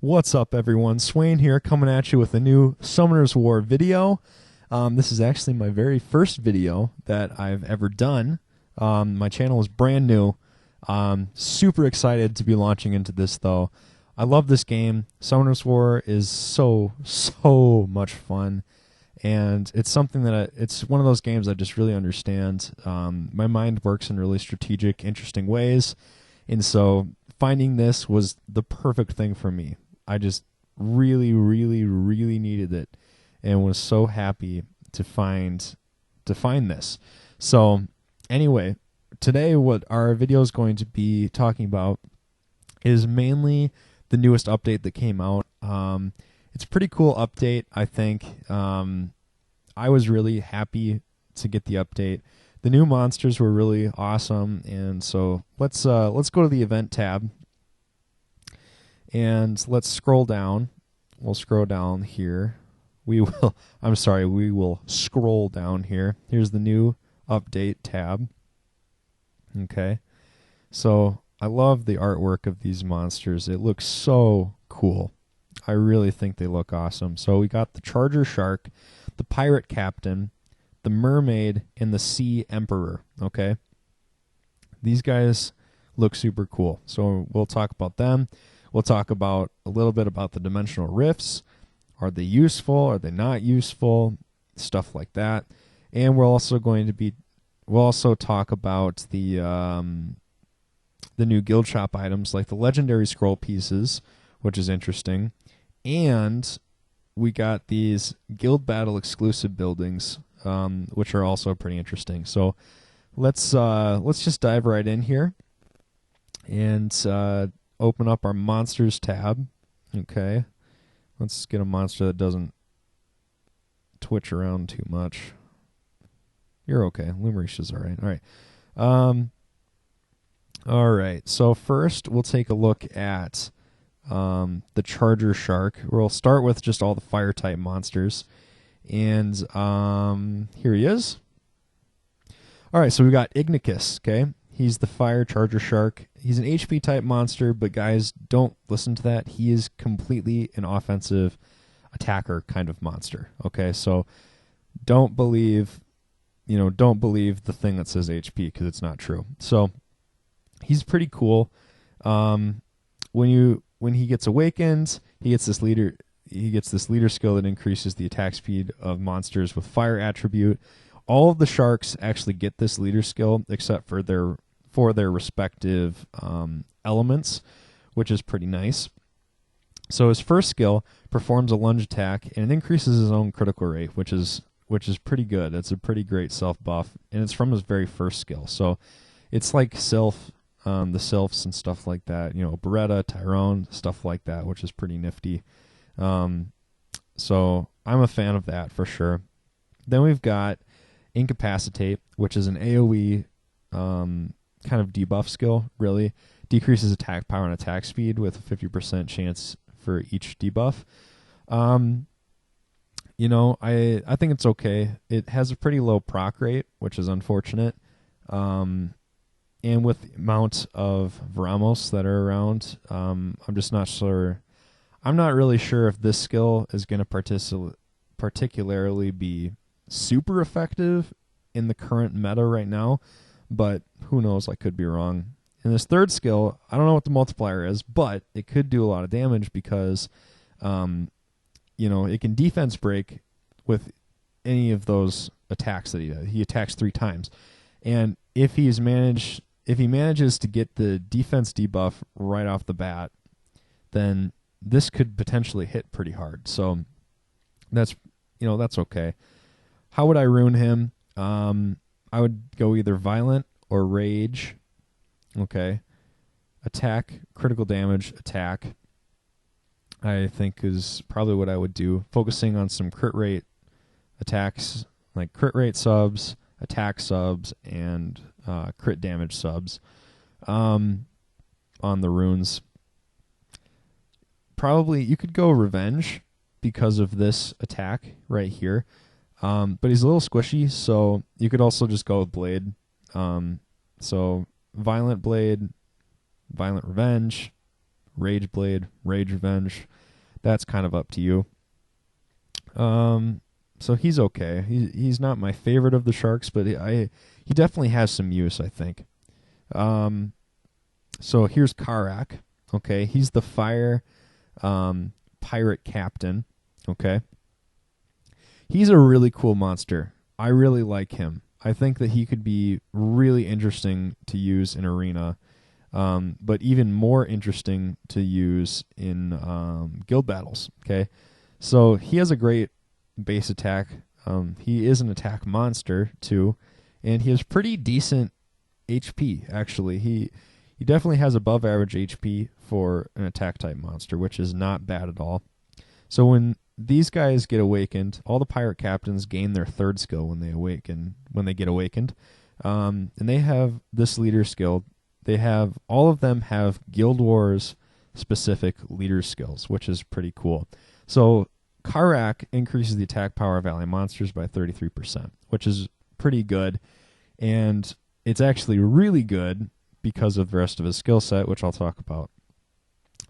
What's up, everyone? Swain here, coming at you with a new Summoner's War video. This is actually my very first video that I've ever done. My channel is brand new. Super excited to be launching into this, though. I love this game. Summoner's War is so much fun, and it's something that it's one of those games I just really understand. My mind works in really strategic, interesting ways, and so finding this was the perfect thing for me. I just really needed it, and was so happy to find this. So anyway, today what our video is going to be talking about is mainly the newest update that came out. It's a pretty cool update, I think. I was really happy to get the update. The new monsters were really awesome, and so let's go to the event tab. And let's scroll down. We'll scroll down here. We will scroll down here. Here's the new update tab. Okay. So I love the artwork of these monsters. It looks so cool. I really think they look awesome. So we got the Charger Shark, the Pirate Captain, the Mermaid, and the Sea Emperor. Okay. These guys look super cool. So we'll talk about them. We'll talk about a little bit about the dimensional rifts. Are they useful? Are they not useful? Stuff like that. And we'll also talk about the new guild shop items, like the legendary scroll pieces, which is interesting. And we got these guild battle exclusive buildings, which are also pretty interesting. So let's just dive right in here and open up our monsters tab. Okay, let's get a monster that doesn't twitch around too much. You're okay. Lumerisha's all right. All right. So first, we'll take a look at the Charger Shark. We'll start with just all the fire type monsters, and here he is. All right. So we got Ignicus. Okay. He's the Fire Charger Shark. He's an HP type monster, but guys, don't listen to that. He is completely an offensive attacker kind of monster. Okay, so don't believe the thing that says HP, because it's not true. So he's pretty cool. When he gets awakened, he gets this leader skill that increases the attack speed of monsters with fire attribute. All of the sharks actually get this leader skill except for their respective elements, which is pretty nice. So his first skill performs a lunge attack, and it increases his own critical rate, which is pretty good. It's a pretty great self buff, and it's from his very first skill. So it's like the sylphs and stuff like that. Beretta, Tyrone, stuff like that, which is pretty nifty. So I'm a fan of that for sure. Then we've got Incapacitate, which is an AoE kind of debuff skill, really. Decreases attack power and attack speed with a 50% chance for each debuff. I think it's okay. It has a pretty low proc rate, which is unfortunate. And with the amount of Varamos that are around, I'm just not sure. I'm not really sure if this skill is going to particularly be super effective in the current meta right now, but who knows, I could be wrong. In this third skill, I don't know what the multiplier is, but it could do a lot of damage because it can defense break with any of those attacks that he does. He attacks 3 times, and if he manages to get the defense debuff right off the bat, then this could potentially hit pretty hard. So that's okay. How would I ruin him? I would go either Violent or Rage. Okay. Attack, critical damage, attack, I think is probably what I would do. Focusing on some crit rate attacks, like crit rate subs, attack subs, and crit damage subs on the runes. Probably you could go Revenge because of this attack right here. But he's a little squishy, so you could also just go with Blade. So Violent Blade, Violent Revenge, Rage Blade, Rage Revenge. That's kind of up to you. So he's okay. He's not my favorite of the sharks, but he definitely has some use, I think. So here's Karak. Okay, he's the fire pirate captain. Okay, he's a really cool monster. I really like him. I think that he could be really interesting to use in arena, but even more interesting to use in guild battles. Okay, so he has a great base attack. He is an attack monster too, and he has pretty decent HP. Actually, he definitely has above average HP for an attack type monster, which is not bad at all. So when these guys get awakened, all the pirate captains gain their third skill when they get awakened, and they have this leader skill. All of them have Guild Wars specific leader skills, which is pretty cool. So Karak increases the attack power of ally monsters by 33%, which is pretty good, and it's actually really good because of the rest of his skill set, which I'll talk about.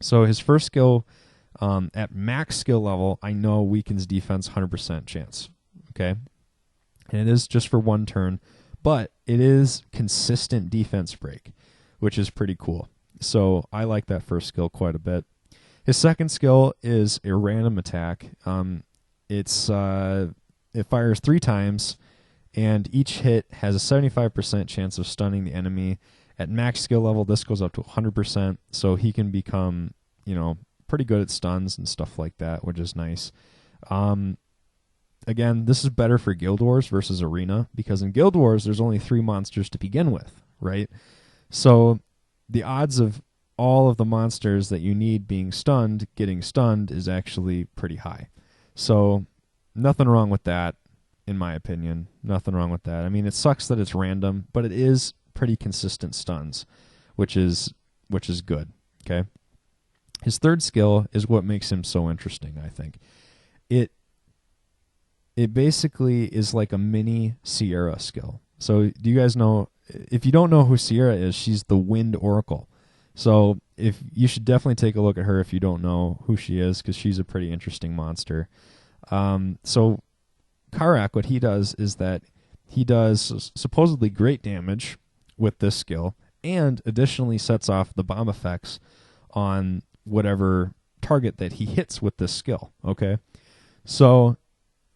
So his first skill, at max skill level, I know weakens defense 100% chance. Okay, and it is just for one turn, but it is consistent defense break, which is pretty cool. So I like that first skill quite a bit. His second skill is a random attack. It fires 3 times, and each hit has a 75% chance of stunning the enemy. At max skill level, this goes up to 100%, so he can become, pretty good at stuns and stuff like that, which is nice. Again, this is better for Guild Wars versus Arena, because in Guild Wars, there's only 3 monsters to begin with, right? So the odds of all of the monsters that you need getting stunned is actually pretty high. So nothing wrong with that, in my opinion. Nothing wrong with that. I mean, it sucks that it's random, but it is pretty consistent stuns, which is good. Okay. His third skill is what makes him so interesting, I think. It basically is like a mini Sierra skill. So do you guys know, if you don't know who Sierra is, she's the Wind Oracle. So you should definitely take a look at her if you don't know who she is, because she's a pretty interesting monster. So Karak, what he does is that he does supposedly great damage with this skill, and additionally sets off the bomb effects on whatever target that he hits with this skill. Okay, so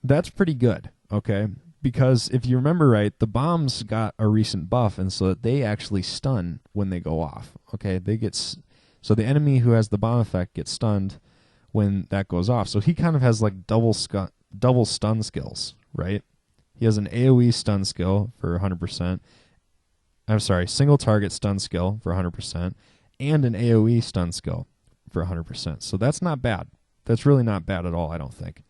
that's pretty good. Okay, because if you remember right, the bombs got a recent buff, and so they actually stun when they go off. Okay, so the enemy who has the bomb effect gets stunned when that goes off. So he kind of has like double stun skills, right? He has an AoE stun skill for 100%. I'm sorry, single target stun skill for 100%, and an AoE stun skill for 100%. So that's not bad. That's really not bad at all, I don't think.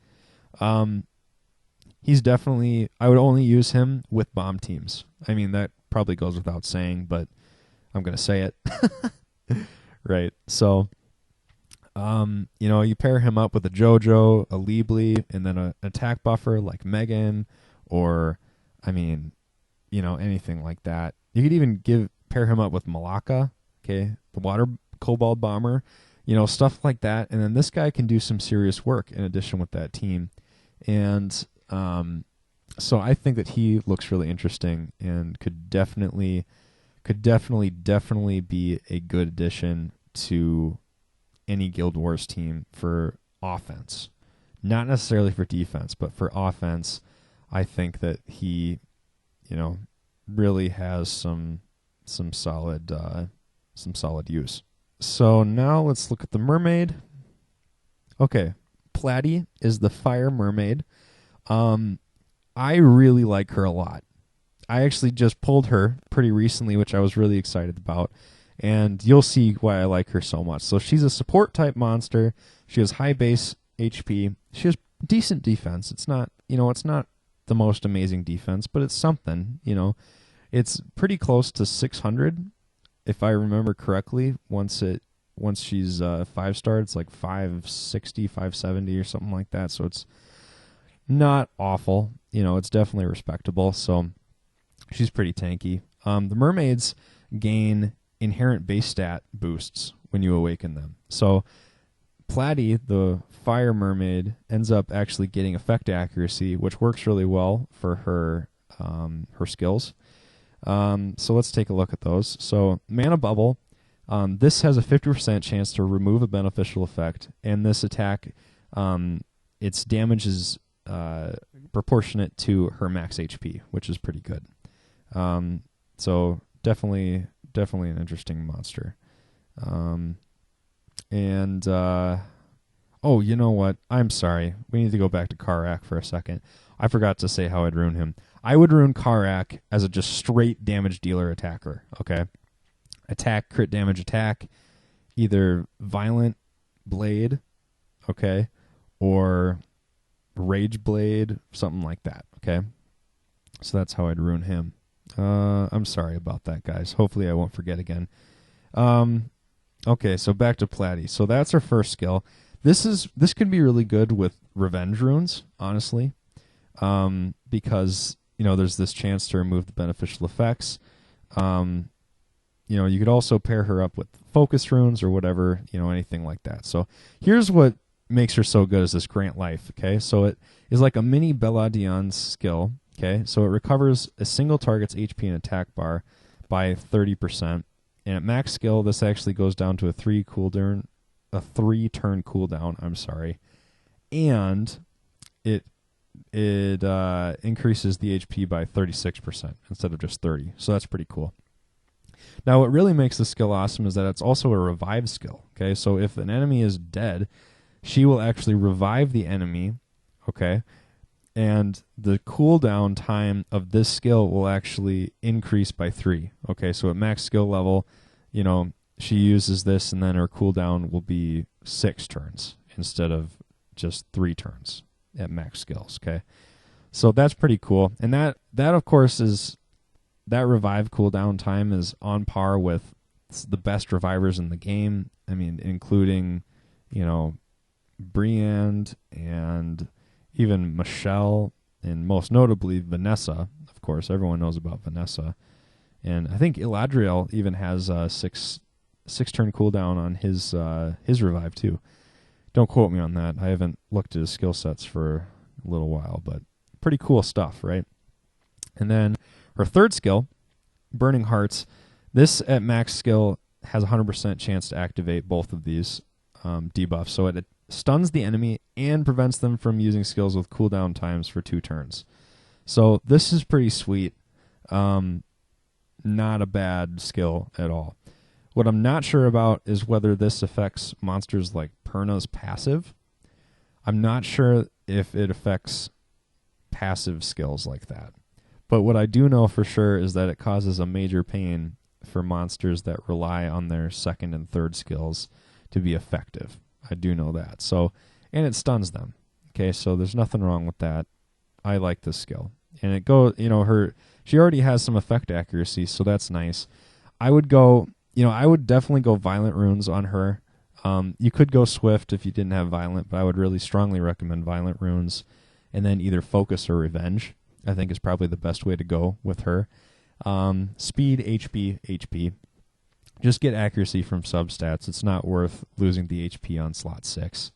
He's definitely, I would only use him with bomb teams. I mean, that probably goes without saying, but I'm going to say it. Right. So, you pair him up with a JoJo, a Leebly, and then an attack buffer like Megan, or, anything like that. You could even pair him up with Malaka, okay, the water kobold bomber, stuff like that. And then this guy can do some serious work in addition with that team. And so I think that he looks really interesting and could definitely be a good addition to any Guild Wars team for offense. Not necessarily for defense, but for offense, I think that he, really has some solid use. So now let's look at the Mermaid. Okay, Platy is the Fire Mermaid. I really like her a lot. I actually just pulled her pretty recently, which I was really excited about, and you'll see why I like her so much. So she's a support type monster. She has high base HP. She has decent defense. It's not the most amazing defense, but it's something, It's pretty close to 600, if I remember correctly. Once she's 5-star, it's like 560, 570 or something like that. So it's not awful. It's definitely respectable. So she's pretty tanky. The mermaids gain inherent base stat boosts when you awaken them. So Platy, the fire mermaid, ends up actually getting effect accuracy, which works really well for her skills. So let's take a look at those. So Mana Bubble, this has a 50% chance to remove a beneficial effect, and this attack, its damage is proportionate to her max HP, which is pretty good. So definitely an interesting monster. Oh, you know what? I'm sorry. We need to go back to Karak for a second. I forgot to say how I'd rune him. I would rune Karak as a just straight damage dealer attacker, okay? Attack, crit damage attack, either Violent Blade, okay, or Rage Blade, something like that, okay? So that's how I'd rune him. I'm sorry about that, guys. Hopefully I won't forget again. Okay, so back to Platy. So that's her first skill. This could be really good with revenge runes, honestly, because there's this chance to remove the beneficial effects. You could also pair her up with focus runes or whatever, anything like that. So here's what makes her so good: is this Grant Life. Okay, so it is like a mini Belladion's skill. Okay, so it recovers a single target's HP and attack bar by 30%. And at max skill, this actually goes down to a 3-turn cooldown. I'm sorry, and it increases the HP by 36% instead of just 30. So that's pretty cool. Now, what really makes the skill awesome is that it's also a revive skill. Okay, so if an enemy is dead, she will actually revive the enemy. Okay, and the cooldown time of this skill will actually increase by 3. Okay, so at max skill level, she uses this, and then her cooldown will be 6 turns instead of just 3 turns at max skills. Okay, so that's pretty cool, and that of course is that revive cooldown time is on par with the best revivers in the game. I mean, including Briand and even Michelle, and most notably Vanessa. Of course, everyone knows about Vanessa, and I think Eladriel even has a 6-turn cooldown on his revive too. Don't quote me on that. I haven't looked at his skill sets for a little while, but pretty cool stuff, right? And then her third skill, Burning Hearts. This at max skill has a 100% chance to activate both of these debuffs. So it stuns the enemy and prevents them from using skills with cooldown times for 2 turns. So this is pretty sweet. Not a bad skill at all. What I'm not sure about is whether this affects monsters like Perna's passive. I'm not sure if it affects passive skills like that. But what I do know for sure is that it causes a major pain for monsters that rely on their second and third skills to be effective. I do know that. So, and it stuns them. Okay, so there's nothing wrong with that. I like this skill. And it goes, she already has some effect accuracy, so that's nice. I would definitely go Violent Runes on her. You could go Swift if you didn't have Violent, but I would really strongly recommend Violent Runes. And then either Focus or Revenge, I think, is probably the best way to go with her. Speed, HP. Just get accuracy from substats. It's not worth losing the HP on slot 6.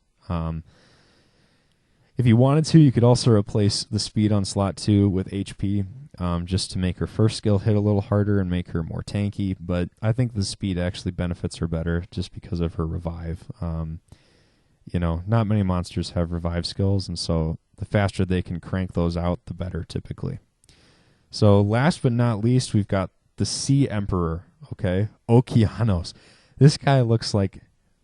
If you wanted to, you could also replace the speed on slot 2 with HP, just to make her first skill hit a little harder and make her more tanky. But I think the speed actually benefits her better just because of her revive. Not many monsters have revive skills, and so the faster they can crank those out, the better typically. So last but not least, we've got the Sea Emperor, okay? Okeanos. This guy looks like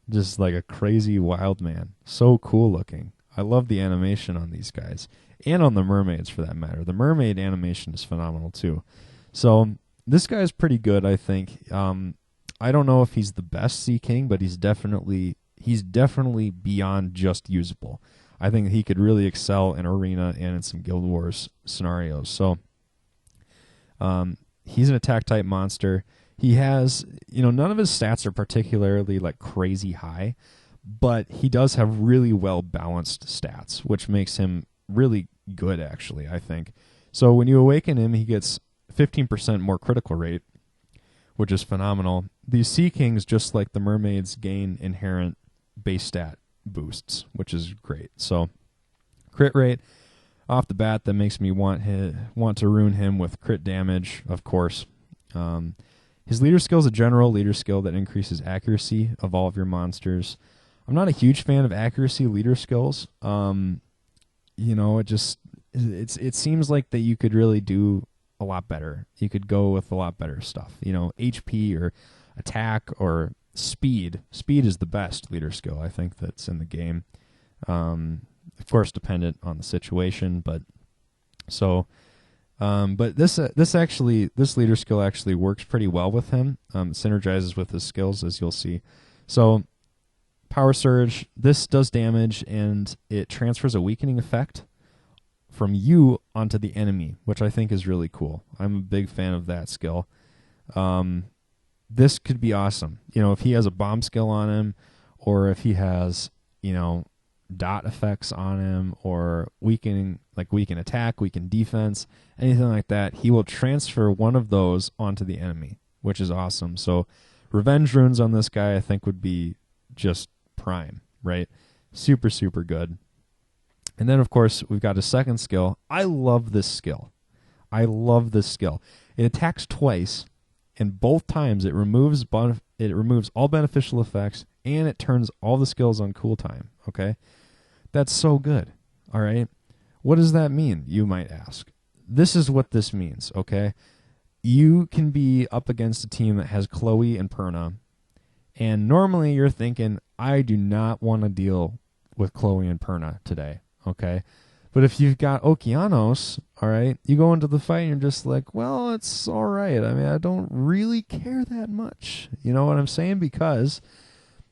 just like a crazy wild man. So cool looking. I love the animation on these guys, and on the mermaids for that matter. The mermaid animation is phenomenal too. So this guy's pretty good, I think. I don't know if he's the best Sea King, but he's definitely beyond just usable. I think he could really excel in Arena and in some Guild Wars scenarios. So he's an attack type monster. He has, none of his stats are particularly like crazy high, but he does have really well balanced stats, which makes him really good, actually, I think. So when you awaken him, he gets 15% more critical rate, which is phenomenal. These Sea Kings, just like the Mermaids, gain inherent base stat boosts, which is great. So crit rate off the bat, that makes me want to rune him with crit damage, of course. His leader skill is a general leader skill that increases accuracy of all of your monsters. I'm not a huge fan of accuracy leader skills. It seems like that you could really do a lot better. You could go with a lot better stuff. HP or attack or speed. Speed is the best leader skill, I think, that's in the game. Of course, dependent on the situation, but this leader skill actually works pretty well with him. Synergizes with his skills, as you'll see. So Power Surge, this does damage, and it transfers a weakening effect from you onto the enemy, which I think is really cool. I'm a big fan of that skill. This could be awesome. If he has a bomb skill on him, or if he has, dot effects on him, or weaken attack, weaken defense, anything like that, he will transfer one of those onto the enemy, which is awesome. So revenge runes on this guy, I think, would be just prime, right? Super, super good. And then, of course, we've got a second skill. I love this skill. It attacks twice, and both times it removes all beneficial effects, and it turns all the skills on cooltime. Okay, that's so good. All right, what does that mean, you might ask? This is what this means. Okay, you can be up against a team that has Chloe and Perna, and normally you're thinking, I do not want to deal with Chloe and Perna today. Okay, but if you've got Okeanos, all right, you go into the fight and you're just like, well, it's all right. I mean, I don't really care that much. You know what I'm saying? Because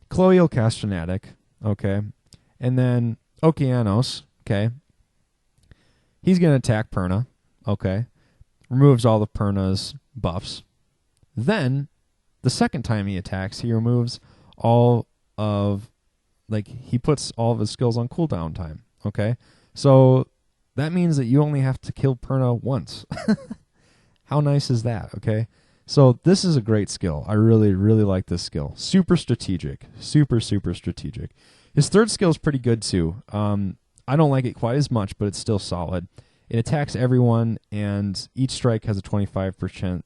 Chloe will cast Fanatic, okay, and then Okeanos, okay, he's going to attack Perna, okay, removes all of Perna's buffs. Then, the second time he attacks, he removes all of, he puts all of his skills on cooldown time. Okay, so that means that you only have to kill Perna once. How nice is that? Okay, so this is a great skill. I really, really like this skill. Super strategic. Super, super strategic. His third skill is pretty good too. I don't like it quite as much, but it's still solid. It attacks everyone, and each strike has a 25%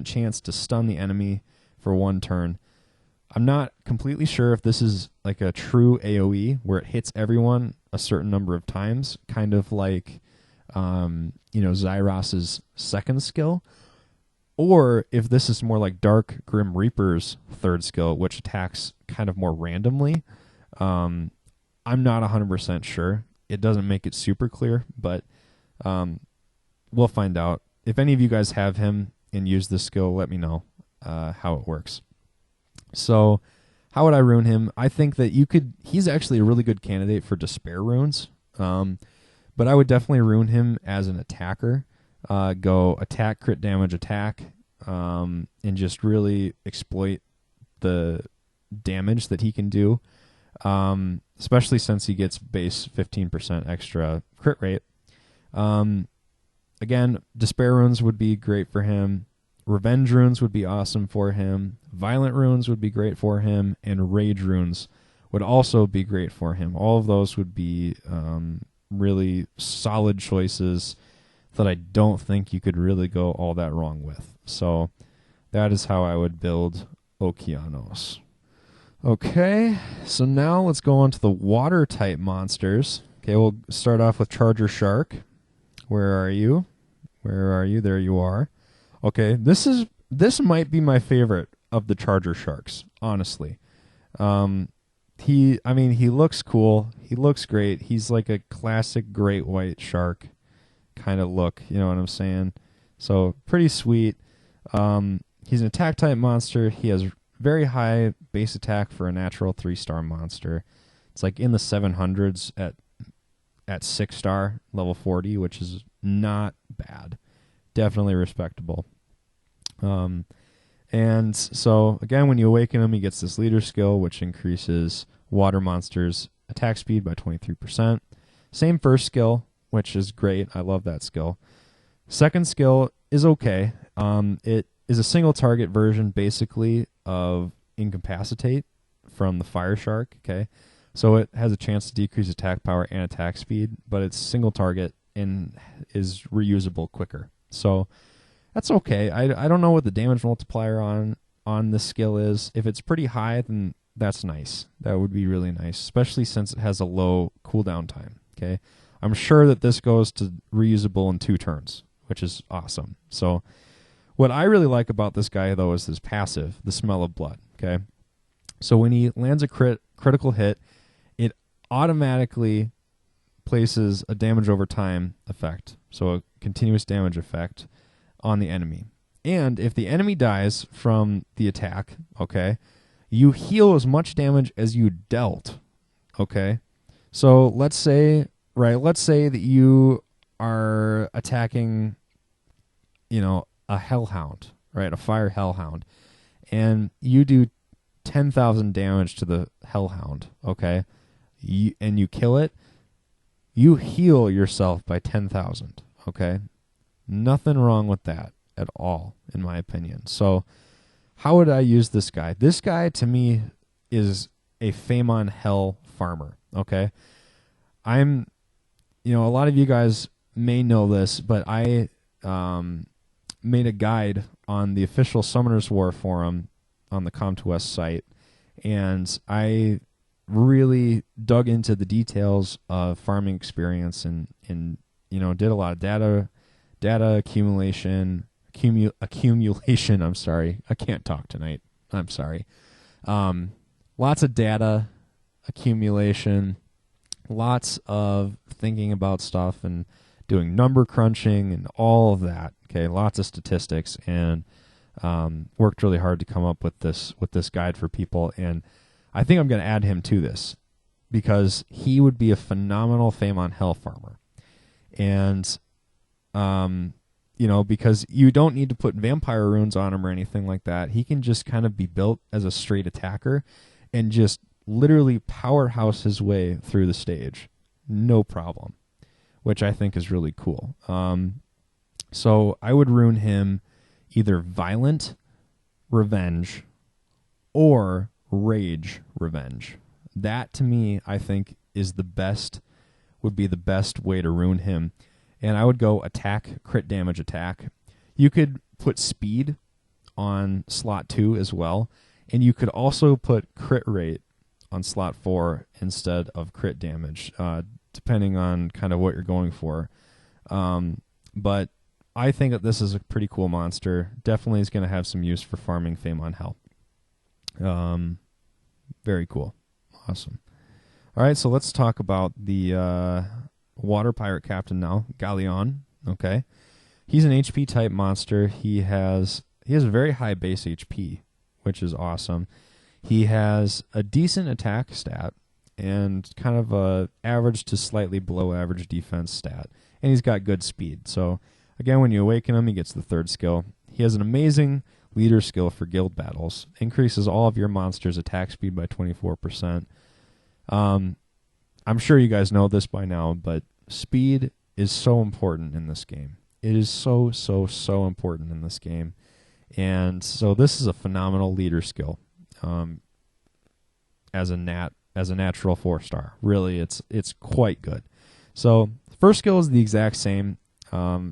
chance to stun the enemy for one turn. I'm not completely sure if this is like a true AoE where it hits everyone a certain number of times, kind of like Zyros's second skill, or if this is more like Dark Grim Reaper's third skill, which attacks kind of more randomly. I'm not 100% sure. It doesn't make it super clear, but we'll find out. If any of you guys have him and use this skill, let me know how it works. So how would I rune him? I think that he's actually a really good candidate for Despair runes, but I would definitely rune him as an attacker. Go attack, crit damage, attack, and just really exploit the damage that he can do, especially since he gets base 15% extra crit rate. Again, Despair runes would be great for him. Revenge runes would be awesome for him. Violent runes would be great for him. And Rage runes would also be great for him. All of those would be really solid choices that I don't think you could really go all that wrong with. So that is how I would build Okeanos. Okay, so now let's go on to the water-type monsters. Okay, we'll start off with Charger Shark. Where are you? Where are you? There you are. Okay, this might be my favorite of the Charger Sharks, honestly. He looks cool. He looks great. He's like a classic great white shark kind of look, you know what I'm saying? So, pretty sweet. He's an attack type monster. He has very high base attack for a natural 3-star monster. It's like in the 700s at 6-star, level 40, which is not bad. Definitely respectable. And so, again, when you awaken him, he gets this leader skill, which increases water monsters' attack speed by 23%. Same first skill, which is great. I love that skill. Second skill is okay. It is a single target version basically of Incapacitate from the Fire Shark. Okay, so it has a chance to decrease attack power and attack speed, but it's single target and is reusable quicker. So that's okay. I don't know what the damage multiplier on this skill is. If it's pretty high, then that's nice. That would be really nice, especially since it has a low cooldown time. Okay, I'm sure that this goes to reusable in 2 turns, which is awesome. So what I really like about this guy, though, is his passive, the Smell of Blood. Okay, so when he lands a critical hit, it automatically places a damage over time effect, so a continuous damage effect on the enemy. And if the enemy dies from the attack, okay, you heal as much damage as you dealt. Okay, so let's say that you are attacking, a hellhound, right? A fire hellhound. And you do 10,000 damage to the hellhound, okay? And you kill it, you heal yourself by 10,000, okay? Nothing wrong with that at all, in my opinion. So how would I use this guy? This guy, to me, is a Famon Hell farmer, okay? A lot of you guys may know this, but I made a guide on the official Summoners War forum on the Com2West site, and I really dug into the details of farming experience and did a lot of data accumulation. I'm sorry, I can't talk tonight. I'm sorry. Lots of data accumulation, lots of thinking about stuff and doing number crunching and all of that. Okay, lots of statistics, and worked really hard to come up with this guide for people. And I think I'm going to add him to this because he would be a phenomenal Famon Hell farmer. And because you don't need to put vampire runes on him or anything like that. He can just kind of be built as a straight attacker and just literally powerhouse his way through the stage. No problem, which I think is really cool. So I would rune him either Violent Revenge or Rage Revenge. That, to me, I think would be the best way to rune him. And I would go attack, crit damage attack. You could put speed on slot 2 as well. And you could also put crit rate on slot 4 instead of crit damage, depending on kind of what you're going for. But I think that this is a pretty cool monster. Definitely is going to have some use for farming Famon Hell. Very cool. Awesome. All right, so let's talk about the water pirate captain now, Galleon. Okay, he's an HP type monster. He has a very high base HP, which is awesome. He has a decent attack stat and kind of a average to slightly below average defense stat, and he's got good speed. So again, when you awaken him, he gets the 3rd skill. He has an amazing leader skill for guild battles. Increases all of your monsters' attack speed by 24%. I'm sure you guys know this by now, but speed is so important in this game. It is so, so, so important in this game. And so this is a phenomenal leader skill as a natural 4-star. Really, it's quite good. So first skill is the exact same.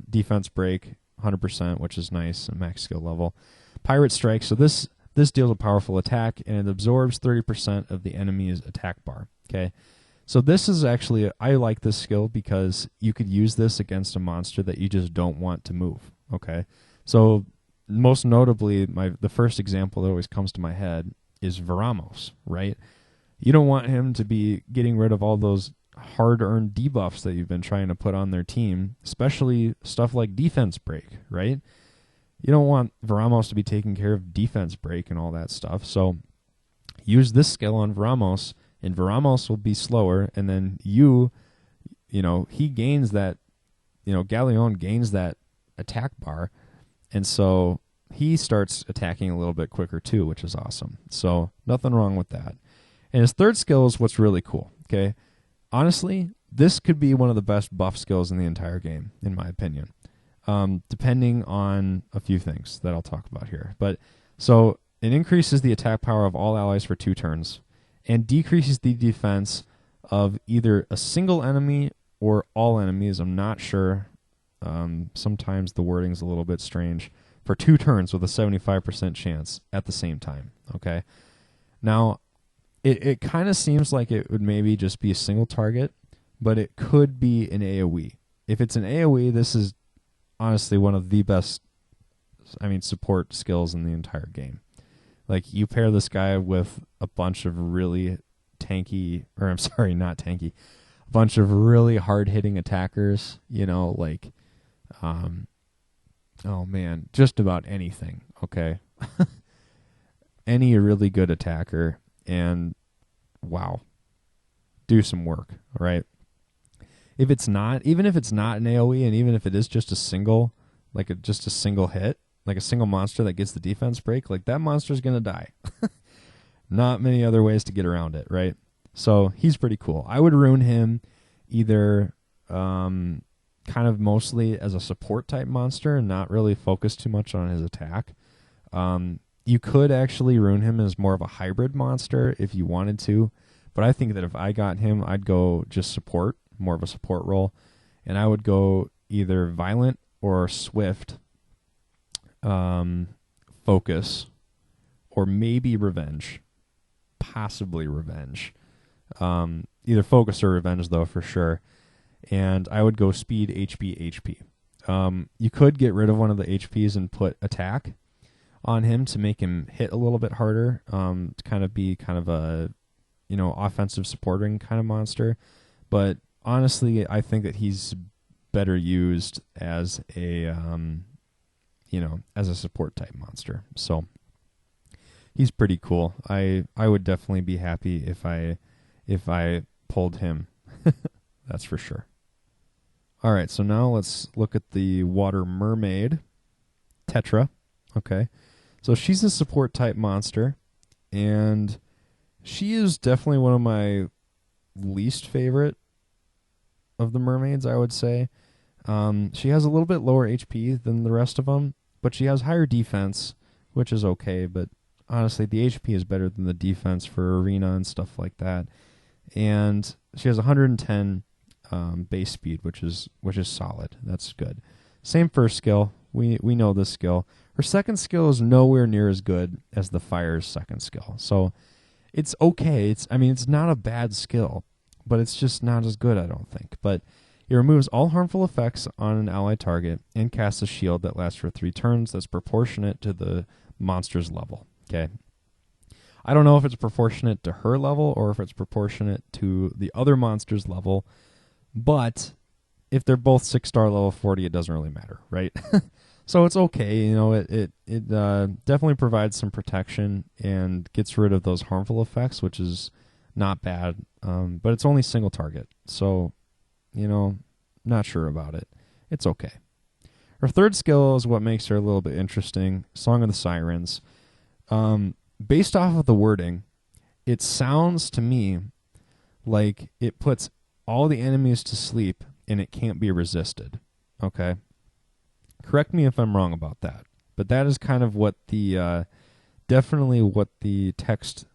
Defense break, 100%, which is nice, max skill level. Pirate strike, so this deals a powerful attack, and it absorbs 30% of the enemy's attack bar. Okay, so this is actually, I like this skill because you could use this against a monster that you just don't want to move. Okay, so most notably, the first example that always comes to my head is Varamos, right? You don't want him to be getting rid of all those hard-earned debuffs that you've been trying to put on their team, especially stuff like defense break, right? You don't want Varamos to be taking care of defense break and all that stuff. So use this skill on Varamos, and Varamos will be slower, and then he gains that, Galleon gains that attack bar, and so he starts attacking a little bit quicker too, which is awesome. So nothing wrong with that. And his 3rd skill is what's really cool, okay? Honestly, this could be one of the best buff skills in the entire game, in my opinion. depending on a few things that I'll talk about here. But so it increases the attack power of all allies for 2 turns and decreases the defense of either a single enemy or all enemies. I'm not sure. Sometimes the wording's a little bit strange. For 2 turns with a 75% chance at the same time. Okay. Now, it kind of seems like it would maybe just be a single target, but it could be an AoE. If it's an AoE, this is honestly one of the best, support skills in the entire game. Like, you pair this guy with a bunch of really tanky, or I'm sorry, not tanky, a bunch of really hard-hitting attackers, oh man, just about anything, okay? Any really good attacker, and wow, do some work, right? If it's not, even if it's not an AoE, and even if it is just a single, just a single hit, like a single monster that gets the defense break, like that monster's gonna die. Not many other ways to get around it, right? So he's pretty cool. I would rune him either kind of mostly as a support type monster and not really focus too much on his attack. You could actually rune him as more of a hybrid monster if you wanted to, but I think that if I got him, I'd go just support, more of a support role, and I would go either violent or swift, focus, or maybe revenge, possibly revenge. Either focus or revenge, though, for sure. And I would go speed, HP. You could get rid of one of the HPs and put attack on him to make him hit a little bit harder, to kind of be kind of a, offensive supporting kind of monster. But honestly, I think that he's better used as a, as a support type monster. So he's pretty cool. I would definitely be happy if I pulled him. That's for sure. All right, so now let's look at the water mermaid, Tetra. Okay, so she's a support type monster, and she is definitely one of my least favorite of the mermaids, I would say. She has a little bit lower HP than the rest of them, but she has higher defense, which is okay. But honestly, the HP is better than the defense for arena and stuff like that. And she has 110 base speed, which is solid. That's good. Same first skill. We know this skill. Her second skill is nowhere near as good as the fire's second skill. So it's okay. It's not a bad skill, but it's just not as good, I don't think. But it removes all harmful effects on an allied target and casts a shield that lasts for 3 turns that's proportionate to the monster's level. Okay. I don't know if it's proportionate to her level or if it's proportionate to the other monster's level, but if they're both 6-star level 40, it doesn't really matter, right? So it's okay. It definitely provides some protection and gets rid of those harmful effects, which is not bad. But it's only single target, so not sure about it. It's okay. Her third skill is what makes her a little bit interesting. Song of the Sirens. Based off of the wording, it sounds to me like it puts all the enemies to sleep and it can't be resisted. Okay? Correct me if I'm wrong about that. But that is kind of what definitely what the text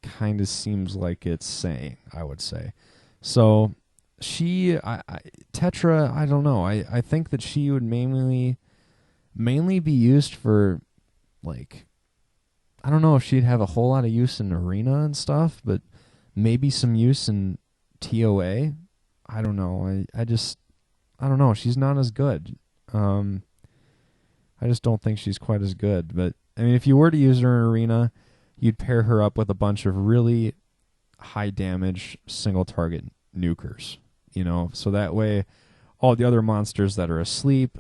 kind of seems like it's saying, I would say. So Tetra, I don't know. I think that she would mainly be used for, like, I don't know if she'd have a whole lot of use in arena and stuff, but maybe some use in TOA. I don't know. I don't know. She's not as good. I just don't think she's quite as good. But if you were to use her in arena, you'd pair her up with a bunch of really high damage single target nukers. So that way all the other monsters that are asleep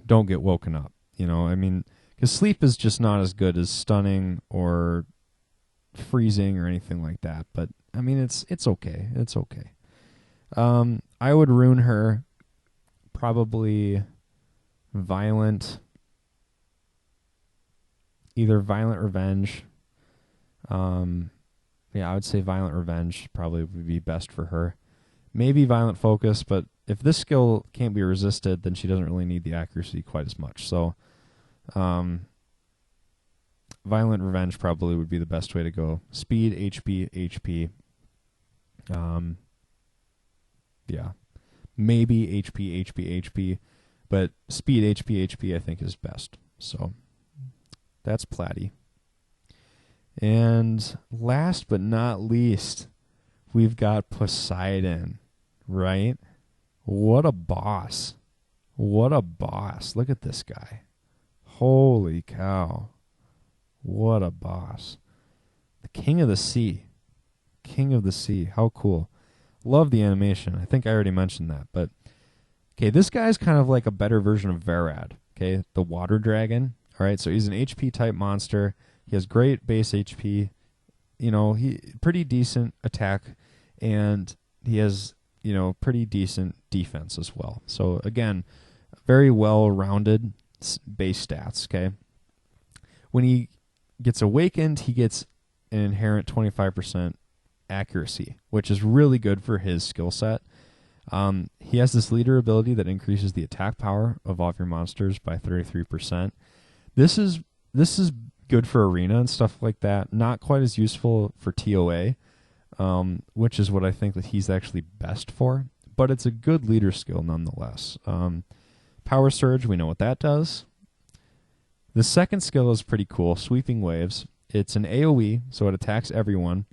don't get woken up. Because sleep is just not as good as stunning or freezing or anything like that. But it's okay. It's okay. I would rune her probably violent, either violent revenge. I would say violent revenge probably would be best for her. maybe Violent Focus, but if this skill can't be resisted, then she doesn't really need the accuracy quite as much. So Violent Revenge probably would be the best way to go. Speed, HP, HP. Yeah. Maybe HP, HP, HP. But speed, HP, HP I think is best. So that's Platy. And last but not least, we've got Poseidon, right? What a boss. What a boss. Look at this guy. Holy cow. What a boss. The King of the Sea. King of the Sea. How cool. Love the animation. I think I already mentioned that. But, okay, this guy's kind of like a better version of Varad, okay? The water dragon. All right, so he's an HP-type monster. He has great base HP. You know, he pretty decent attack. And he has, you know, pretty decent defense as well. So, again, very well-rounded base stats, okay? When he gets awakened, he gets an inherent 25% accuracy, which is really good for his skill set. He has this leader ability that increases the attack power of all of your monsters by 33%. This is good for arena and stuff like that. Not quite as useful for TOA, which is what I think that he's actually best for. But it's a good leader skill nonetheless. Power Surge, we know what that does. The second skill is pretty cool, Sweeping Waves. It's an AoE, so it attacks everyone,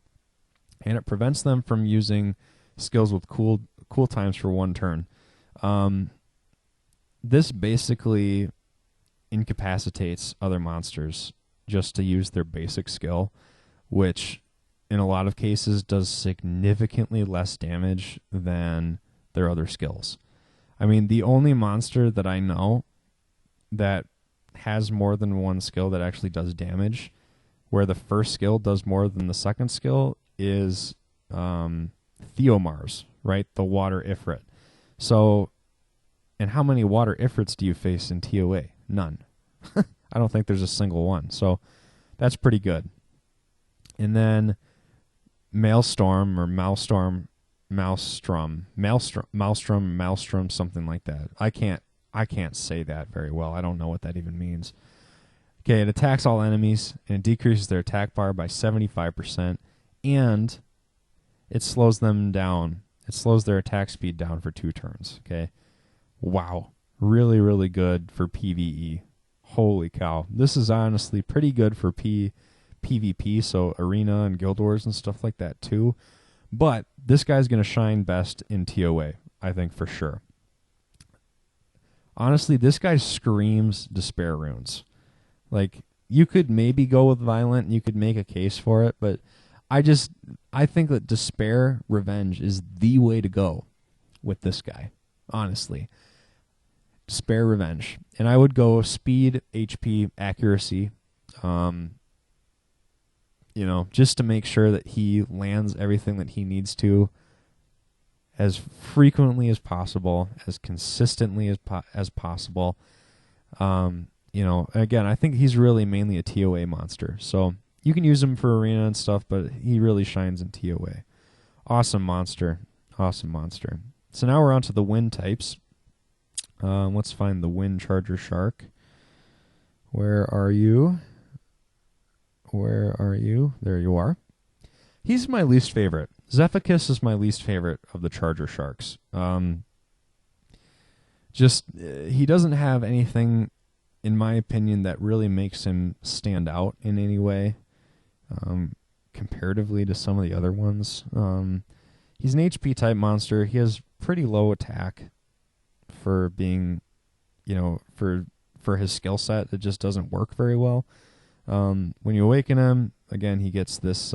and it prevents them from using skills with cool times for one turn. This basically incapacitates other monsters just to use their basic skill, which in a lot of cases does significantly less damage than their other skills. I mean, the only monster that I know that has more than one skill that actually does damage, where the first skill does more than the second skill, is Theomars, right? The Water Ifrit. So, and how many Water Ifrits do you face in TOA? None. I don't think there's a single one. So that's pretty good. And then Maelstrom or Maelstrom, something like that. I can't say that very well. I don't know what that even means. Okay, it attacks all enemies and it decreases their attack bar by 75%, and it slows them down. It slows their attack speed down for 2 turns. Okay, wow, really, really good for PvE. Holy cow, this is honestly pretty good for PvP, so arena and guild wars and stuff like that too. But this guy's going to shine best in TOA, I think, for sure. Honestly, this guy screams Despair runes. Like, you could maybe go with Violent and you could make a case for it, but I think that Despair Revenge is the way to go with this guy, honestly. Despair Revenge. And I would go speed, HP, accuracy, just to make sure that he lands everything that he needs to as frequently as possible, as consistently as possible. Again, I think he's really mainly a TOA monster. So you can use him for arena and stuff, but he really shines in TOA. Awesome monster. Awesome monster. So now we're on to the wind types. Let's find the Wind Charger Shark. Where are you? Where are you? There you are. He's my least favorite. Zephyrus is my least favorite of the Charger Sharks. He doesn't have anything, in my opinion, that really makes him stand out in any way, comparatively to some of the other ones. He's an HP type monster. He has pretty low attack for being, for his skill set. It just doesn't work very well. When you awaken him, again, he gets this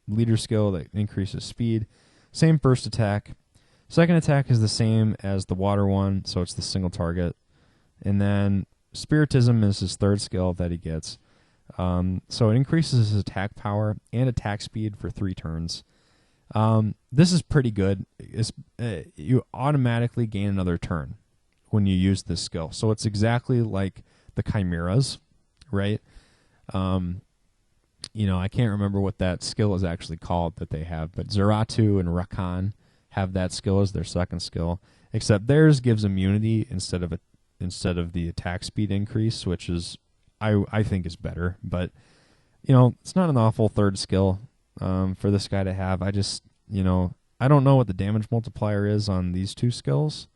leader skill that increases speed. Same first attack. Second attack is the same as the water one, so it's the single target. And then Spiritism is his third skill that he gets. So it increases his attack power and attack speed for 3 turns. This is pretty good. You automatically gain another turn when you use this skill. So it's exactly like the Chimeras, right? I can't remember what that skill is actually called that they have, but Zeratu and Rakan have that skill as their second skill. Except theirs gives immunity instead of the attack speed increase, which is I think is better. But it's not an awful third skill for this guy to have. I just I don't know what the damage multiplier is on these two skills,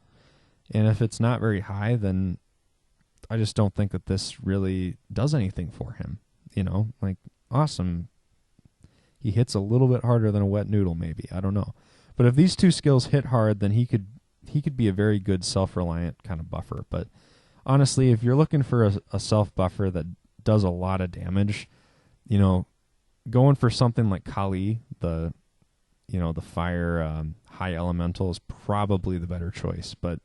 and if it's not very high, then I just don't think that this really does anything for him. Like, awesome. He hits a little bit harder than a wet noodle, maybe. I don't know. But if these two skills hit hard, then he could be a very good self-reliant kind of buffer. But honestly, if you're looking for a self-buffer that does a lot of damage, going for something like Kali, the fire high elemental, is probably the better choice. But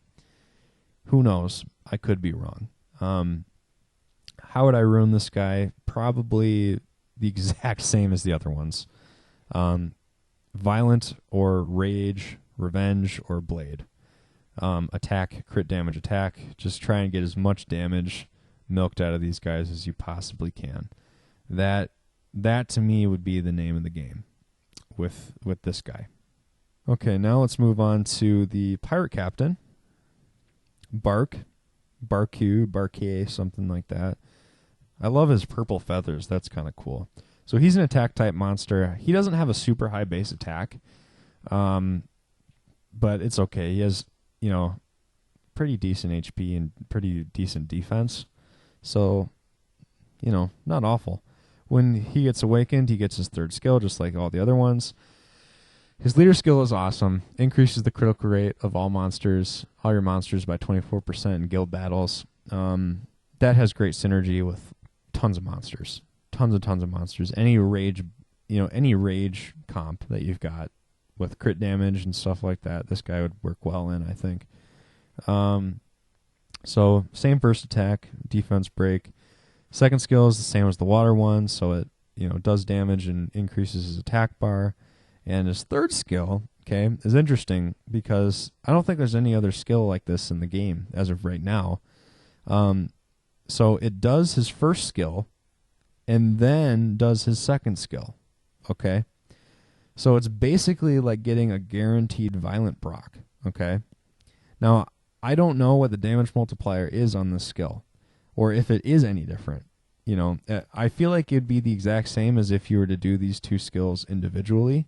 who knows? I could be wrong. How would I ruin this guy? Probably the exact same as the other ones. Violent or Rage, Revenge, or Blade. Attack, crit damage attack. Just try and get as much damage milked out of these guys as you possibly can. That to me would be the name of the game with this guy. Okay, now let's move on to the pirate captain. Barque, something like that. I love his purple feathers. That's kind of cool. So he's an attack type monster. He doesn't have a super high base attack, but it's okay. He has, pretty decent HP and pretty decent defense. So, not awful. When he gets awakened, he gets his third skill, just like all the other ones. His leader skill is awesome. Increases the critical rate of all your monsters by 24% in guild battles. That has great synergy with tons of monsters. Tons of monsters. Any rage comp that you've got with crit damage and stuff like that, this guy would work well in, I think. So same first attack, defense break. Second skill is the same as the water one, so it does damage and increases his attack bar. And his third skill, is interesting because I don't think there's any other skill like this in the game as of right now. So it does his first skill and then does his second skill. Okay? So it's basically like getting a guaranteed violent proc. Okay? Now, I don't know what the damage multiplier is on this skill, or if it is any different. I feel like it'd be the exact same as if you were to do these two skills individually,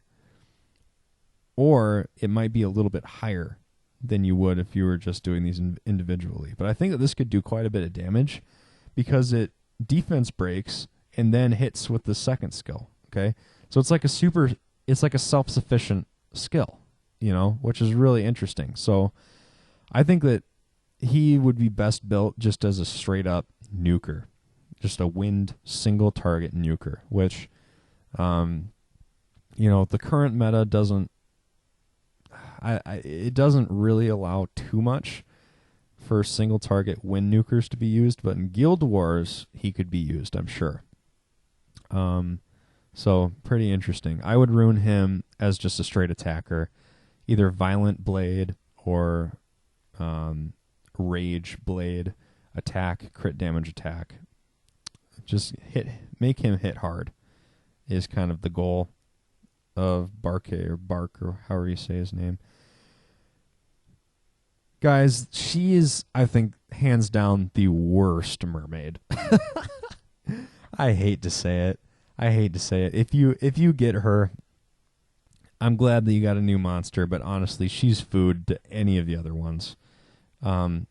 or it might be a little bit higher than you would if you were just doing these individually. But I think that this could do quite a bit of damage because it defense breaks and then hits with the second skill. Okay, so it's like a self-sufficient skill, which is really interesting. So I think that he would be best built just as a straight up nuker, just a wind single target nuker, which, the current meta doesn't. It doesn't really allow too much for single target wind nukers to be used, but in Guild Wars he could be used, I'm sure. So pretty interesting. I would ruin him as just a straight attacker, either Violent Blade or Rage Blade attack, crit damage attack. Just make him hit hard is kind of the goal of Barque or however you say his name. Guys, she is, I think, hands down the worst mermaid. I hate to say it. If you get her, I'm glad that you got a new monster, but honestly, she's food to any of the other ones. I'm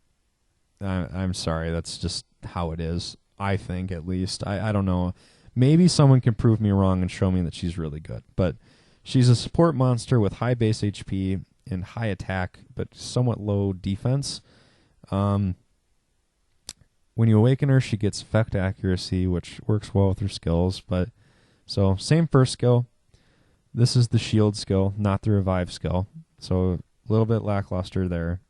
sorry, that's just how it is. I think, at least. I don't know. Maybe someone can prove me wrong and show me that she's really good. But she's a support monster with high base HP and high attack, but somewhat low defense. When you awaken her, she gets effect accuracy, which works well with her skills. But so same first skill. This is the shield skill, not the revive skill. So a little bit lackluster there.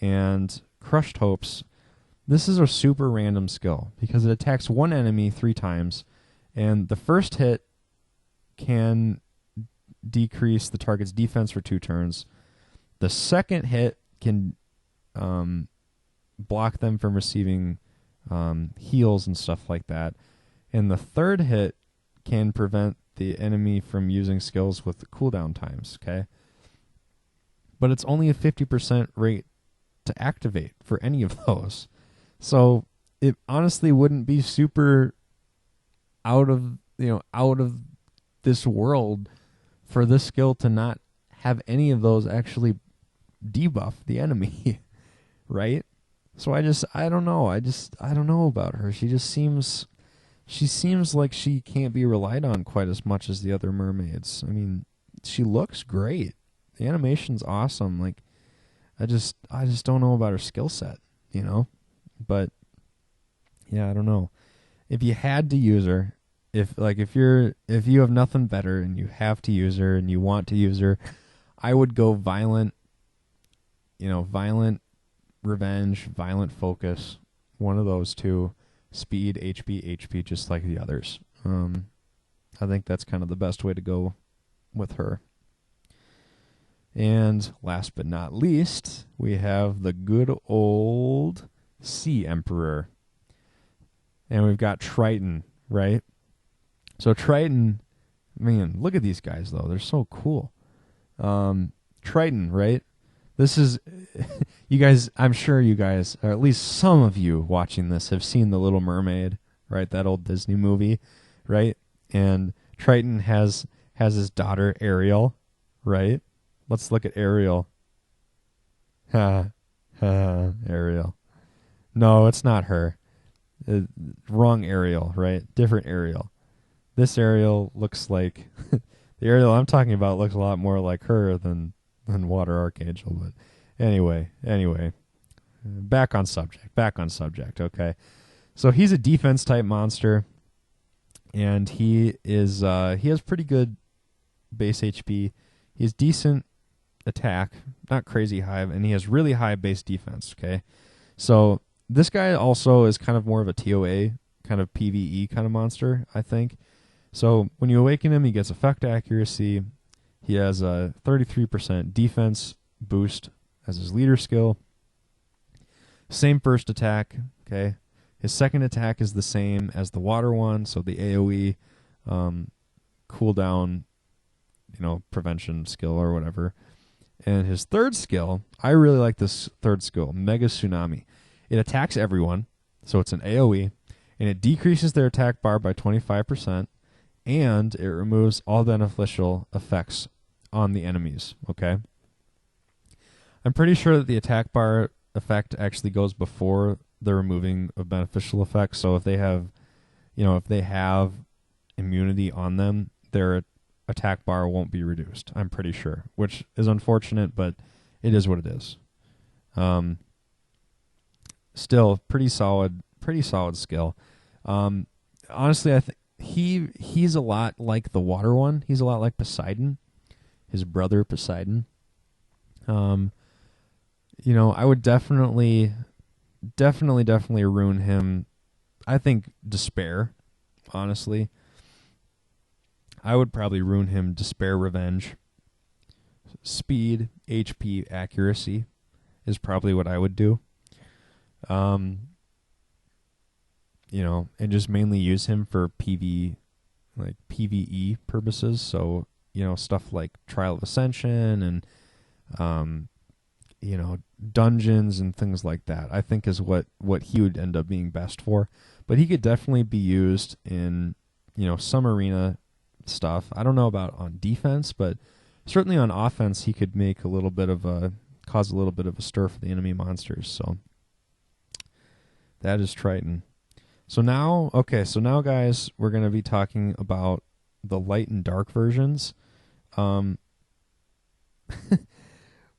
And crushed hopes. This is a super random skill because it attacks one enemy 3 times, and the first hit can decrease the target's defense for 2 turns. The second hit can block them from receiving heals and stuff like that. And the third hit can prevent the enemy from using skills with cooldown times, okay? But it's only a 50% rate to activate for any of those. So it honestly wouldn't be super out of this world for this skill to not have any of those actually debuff the enemy, right? So I don't know. I don't know about her. She seems like she can't be relied on quite as much as the other mermaids. I mean, she looks great. The animation's awesome. Like, I just don't know about her skill set, you know? But yeah, I don't know. If you had to use her, if you have nothing better and you have to use her and you want to use her, I would go violent, violent revenge, violent focus, one of those two, speed, HP, just like the others. I think that's kind of the best way to go with her. And last but not least, we have the good old Sea Emperor. And we've got Triton, right? So Triton, man, look at these guys, though. They're so cool. Triton, right? This is, you guys, I'm sure you guys, or at least some of you watching this, have seen The Little Mermaid, right? That old Disney movie, right? And Triton has his daughter, Ariel, right? Let's look at Ariel. Ariel. No, it's not her. Wrong Ariel, right? Different Ariel. This Ariel looks like the Ariel I'm talking about looks a lot more like her than Water Archangel. But anyway, back on subject. Okay, so he's a defense type monster, and he has pretty good base HP. He has decent attack, not crazy high, and he has really high base defense. Okay, so this guy also is kind of more of a TOA, kind of PvE kind of monster, I think. So when you awaken him, he gets effect accuracy. He has a 33% defense boost as his leader skill. Same first attack, okay? His second attack is the same as the water one, so the AoE cooldown, prevention skill or whatever. And his third skill, I really like this third skill, Mega Tsunami. It attacks everyone, so it's an AoE, and it decreases their attack bar by 25%, and it removes all beneficial effects on the enemies, okay? I'm pretty sure that the attack bar effect actually goes before the removing of beneficial effects, so if they have, immunity on them, their attack bar won't be reduced, I'm pretty sure, which is unfortunate, but it is what it is. Still, pretty solid skill. Honestly, I think he's a lot like the water one. He's a lot like Poseidon, his brother Poseidon. I would definitely rune him. I think Despair, honestly. I would probably rune him Despair Revenge. Speed, HP, accuracy is probably what I would do. And just mainly use him for PvE purposes. So, stuff like Trial of Ascension and, dungeons and things like that, I think is what he would end up being best for. But he could definitely be used in, some arena stuff. I don't know about on defense, but certainly on offense, he could cause a little bit of a stir for the enemy monsters. So that is Triton. So now, guys, we're going to be talking about the light and dark versions.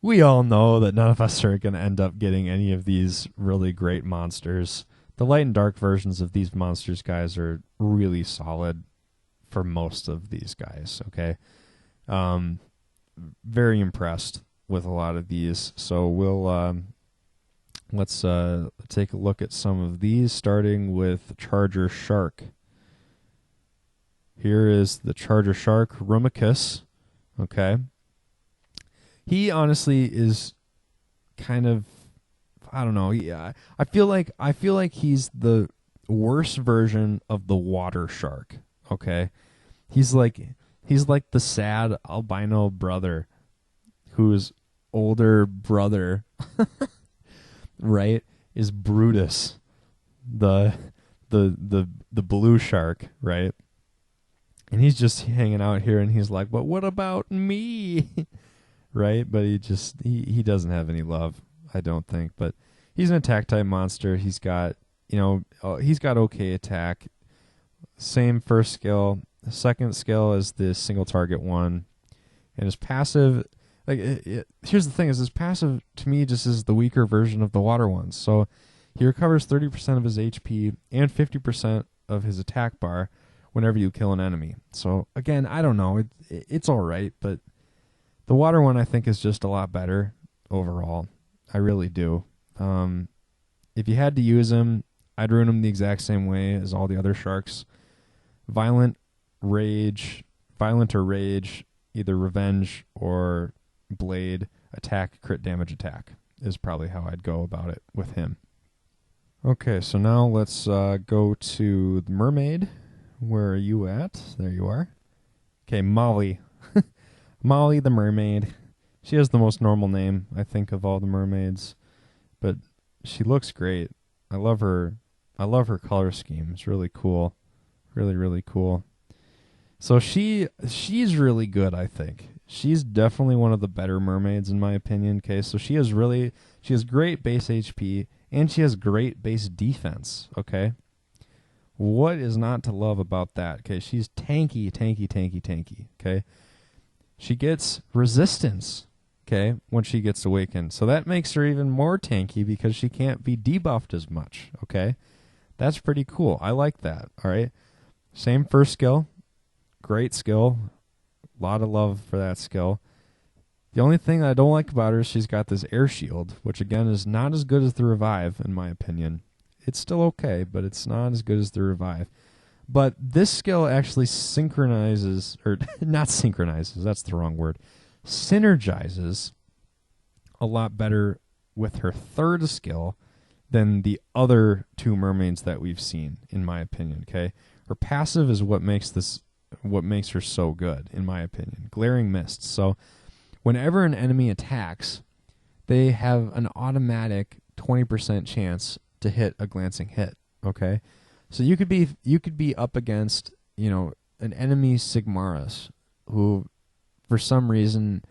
We all know that none of us are going to end up getting any of these really great monsters. The light and dark versions of these monsters, guys, are really solid for most of these guys, okay? Very impressed with a lot of these. So we'll let's take a look at some of these, starting with Charger Shark. Here is the Charger Shark, Rumicus. Okay. He honestly is kind of, I don't know. Yeah, I feel like he's the worst version of the water shark. Okay. He's like the sad albino brother whose older brother, right, is Brutus, the blue shark, right? And he's just hanging out here, and he's like, "But what about me?" Right? But he doesn't have any love, I don't think. But he's an attack type monster. He's got he's got okay attack. Same first skill. The second skill is the single target one, and his passive. Here's the thing: is his passive to me just is the weaker version of the water ones. So he recovers 30% of his HP and 50% of his attack bar whenever you kill an enemy. So again, I don't know. It's all right, but the water one I think is just a lot better overall. I really do. If you had to use him, I'd rune him the exact same way as all the other sharks. Violent or rage, either revenge or blade, attack, crit damage, attack is probably how I'd go about it with him. Okay, so now let's go to the mermaid. Where are you at? There you are. Okay, Molly. Molly the mermaid. She has the most normal name, I think, of all the mermaids. But she looks great. I love her color scheme. It's really cool. Really, really cool. So she's really good, I think. She's definitely one of the better mermaids in my opinion. Okay, so she has great base HP and she has great base defense. Okay, what is not to love about that? Okay, she's tanky. Okay, she gets resistance. Okay, when she gets awakened, so that makes her even more tanky because she can't be debuffed as much. Okay, that's pretty cool. I like that. All right, same first skill. Great skill. A lot of love for that skill. The only thing I don't like about her is she's got this air shield, which again is not as good as the revive, in my opinion. It's still okay, but it's not as good as the revive. But this skill actually synchronizes, or not synchronizes, that's the wrong word, synergizes a lot better with her third skill than the other two mermaids that we've seen, in my opinion. Okay, her passive is what makes her so good, in my opinion. Glaring Mists. So whenever an enemy attacks, they have an automatic 20% chance to hit a glancing hit. Okay, so you could be up against an enemy Sigmaris who, for some reason,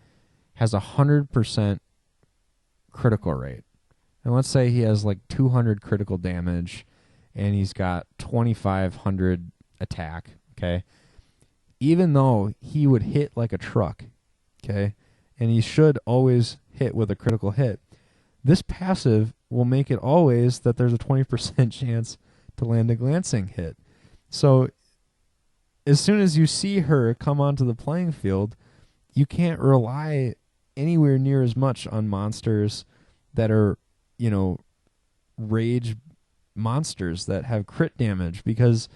has 100% critical rate, and let's say he has like 200 critical damage, and he's got 2,500 attack. Okay. Even though he would hit like a truck, okay, and he should always hit with a critical hit, this passive will make it always that there's a 20% chance to land a glancing hit. So as soon as you see her come onto the playing field, you can't rely anywhere near as much on monsters that are, rage monsters that have crit damage, because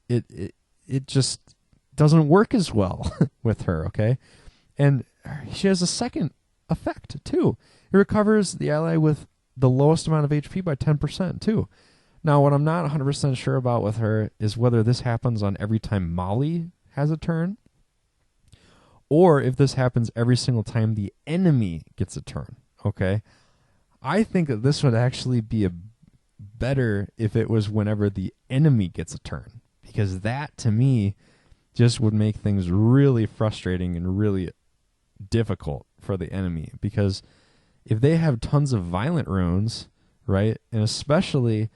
it just doesn't work as well with her. Okay, and she has a second effect too. It recovers the ally with the lowest amount of HP by 10% too. Now, what I'm not 100% sure about with her is whether this happens on every time Molly has a turn, or if this happens every single time the enemy gets a turn. Okay, I think that this would actually be better if it was whenever the enemy gets a turn, because that to me just would make things really frustrating and really difficult for the enemy. Because if they have tons of violent runes, right, and especially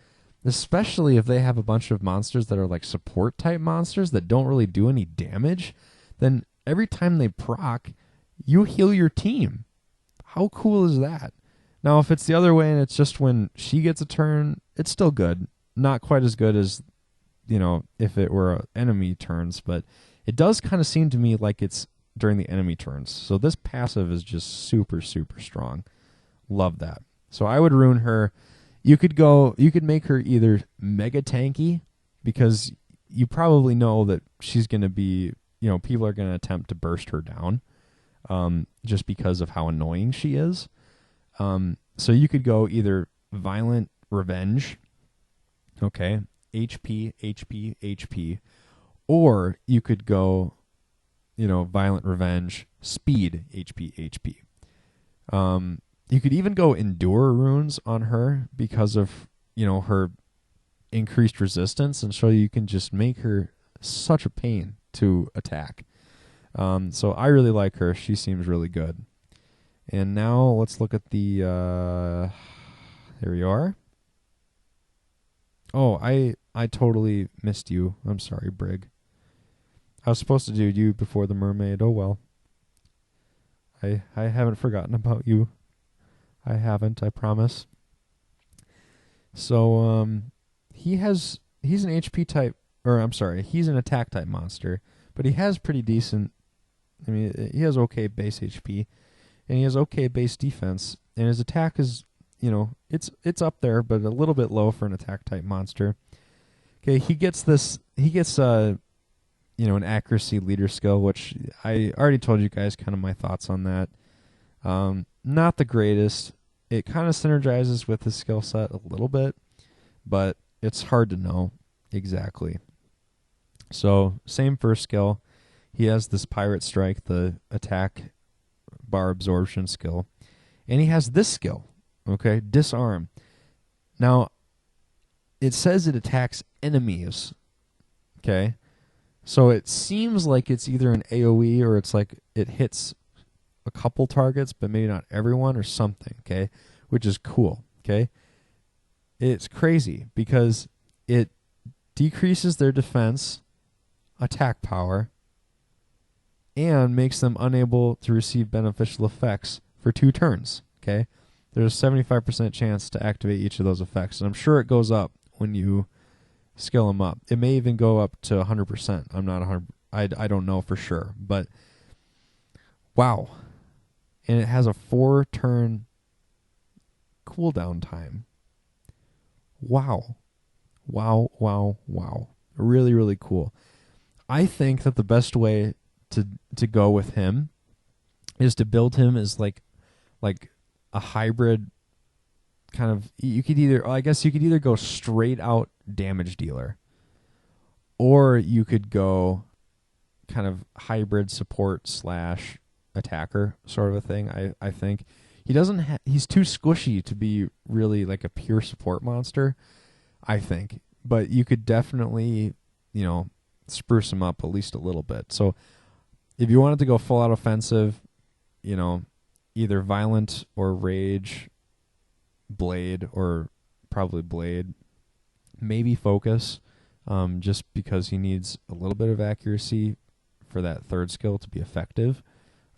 if they have a bunch of monsters that are like support type monsters that don't really do any damage, then every time they proc, you heal your team. How cool is that? Now, if it's the other way and it's just when she gets a turn, it's still good. Not quite as good as if it were enemy turns, but it does kind of seem to me like it's during the enemy turns. So this passive is just super, super strong. Love that. So I would rune her. You could make her either mega tanky, because you probably know that she's going to be, people are going to attempt to burst her down, just because of how annoying she is. So you could go either violent revenge, okay, HP, Or you could go, Violent Revenge, Speed, HP. You could even go Endure runes on her because of, her increased resistance, and so you can just make her such a pain to attack. So I really like her. She seems really good. And now let's look at the... here we are. Oh, I totally missed you. I'm sorry, Brig. I was supposed to do you before the Mermaid. Oh, well. I haven't forgotten about you. I haven't, I promise. So, he's an HP type, or I'm sorry, he's an attack type monster, but he has pretty decent, he has okay base HP, and he has okay base defense, and his attack is, it's up there, but a little bit low for an attack type monster. Okay, he gets an accuracy leader skill, which I already told you guys kind of my thoughts on that. Not the greatest. It kind of synergizes with his skill set a little bit, but it's hard to know exactly. So, same first skill. He has this Pirate Strike, the attack bar absorption skill. And he has this skill, okay, Disarm. Now, it says it attacks enemies, okay? So it seems like it's either an AoE or it's like it hits a couple targets, but maybe not everyone or something, okay? Which is cool, okay? It's crazy because it decreases their defense, attack power, and makes them unable to receive beneficial effects for 2 turns, okay? There's a 75% chance to activate each of those effects, and I'm sure it goes up when you skill them up. It may even go up to 100%. I'm not 100. I don't know for sure, but wow. And it has a 4-turn cooldown time. Wow. Really, really cool. I think that the best way to go with him is to build him as like a hybrid kind of. You could either go straight out damage dealer, or you could go kind of hybrid support / attacker sort of a thing. I think he's too squishy to be really like a pure support monster, I think. But you could definitely, spruce him up at least a little bit. So if you wanted to go full out offensive, either Violent or Rage, Blade, or probably Blade, maybe Focus, just because he needs a little bit of accuracy for that third skill to be effective.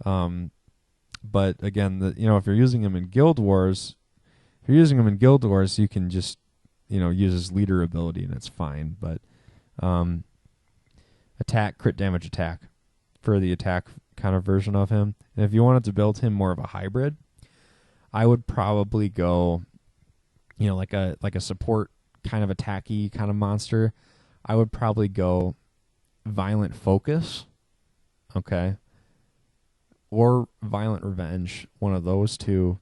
But again, if you're using him in Guild Wars, you can just, use his leader ability and it's fine. But attack, crit damage attack for the attack kind of version of him. And if you wanted to build him more of a hybrid, I would probably go, like a support kind of attacky kind of monster. I would probably go Violent Focus, okay, or Violent Revenge. One of those two.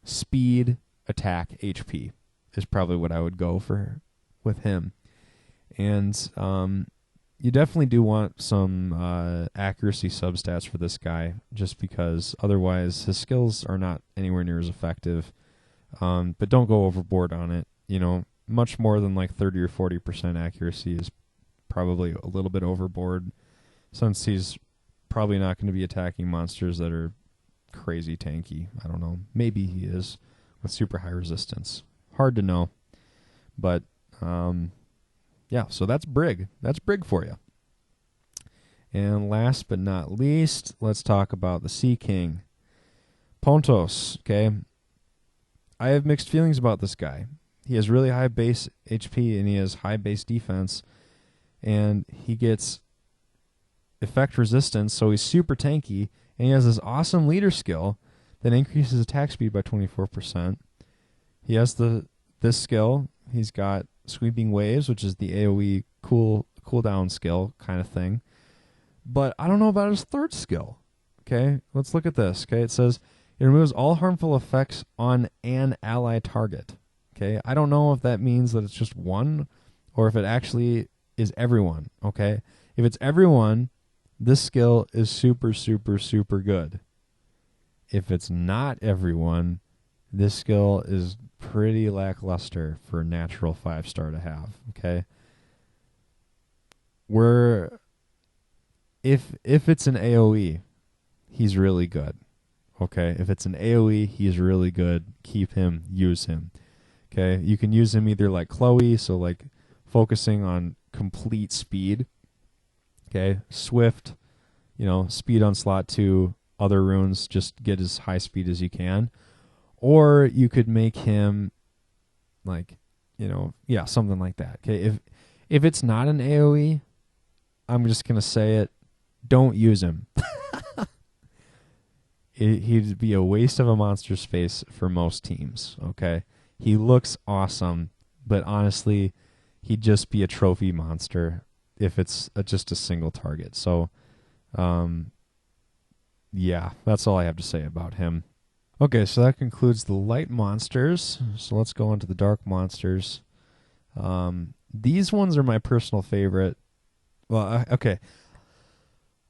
Speed, attack, HP is probably what I would go for with him. And you definitely do want some accuracy substats for this guy, just because otherwise his skills are not anywhere near as effective. But don't go overboard on it. Much more than like 30 or 40% accuracy is probably a little bit overboard, since he's probably not going to be attacking monsters that are crazy tanky. I don't know. Maybe he is with super high resistance. Hard to know. But yeah, so that's Brig. That's Brig for you. And last but not least, let's talk about the Sea King, Pontos. Okay, I have mixed feelings about this guy. He has really high base HP and he has high base defense, and he gets effect resistance, so he's super tanky, and he has this awesome leader skill that increases attack speed by 24%. He has this skill. He's got Sweeping Waves, which is the AoE cooldown skill kind of thing. But I don't know about his third skill. Okay, let's look at this. Okay, it says it removes all harmful effects on an ally target. Okay, I don't know if that means that it's just one or if it actually is everyone. Okay, If it's everyone, this skill is super, super, super good. If it's not everyone, this skill is pretty lackluster for a natural 5-star to have. Okay. If it's an AoE, he's really good. Okay. If it's an AoE, he's really good. Keep him, use him. Okay. You can use him either like Chloe, so like focusing on complete speed. Okay. Swift, speed on slot 2, other runes, just get as high speed as you can. Or you could make him like, something like that. Okay. If it's not an AoE, I'm just going to say it, don't use him. He'd be a waste of a monster space for most teams. Okay. He looks awesome, but honestly, he'd just be a trophy monster if it's just a single target. So, yeah, that's all I have to say about him. Okay, so that concludes the light monsters. So let's go on to the dark monsters. These ones are my personal favorite. Well, okay.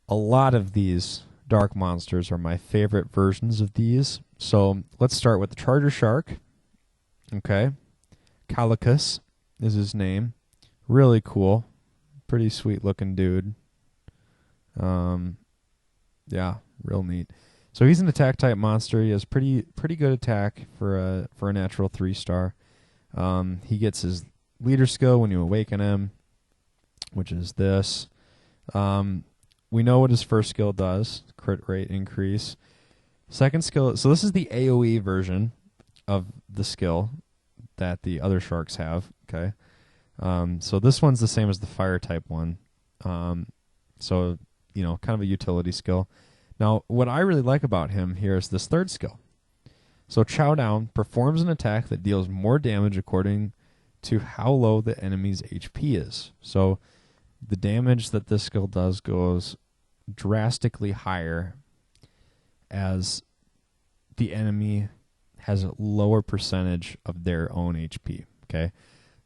A lot of these dark monsters are my favorite versions of these. So let's start with the Charger Shark. Okay. Calicus is his name. Really cool. Pretty sweet looking dude. Yeah, real neat. So he's an attack type monster. He has pretty good attack for a natural 3-star. He gets his leader skill when you awaken him, which is this. We know what his first skill does, crit rate increase. Second skill, so this is the AoE version of the skill that the other sharks have, okay? So this one's the same as the fire type one. So, kind of a utility skill. Now, what I really like about him here is this third skill. So Chow Down performs an attack that deals more damage according to how low the enemy's HP is. So the damage that this skill does goes drastically higher as the enemy has a lower percentage of their own HP. Okay,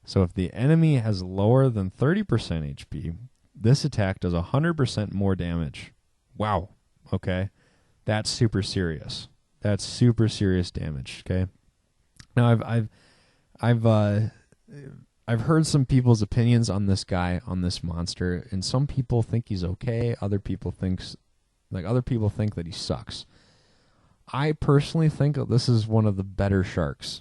so if the enemy has lower than 30% HP, this attack does 100% more damage. Wow. Okay, that's super serious. That's super serious damage. Okay, now I've heard some people's opinions on this guy, on this monster, and some people think he's okay. Other people think that he sucks. I personally think this is one of the better sharks,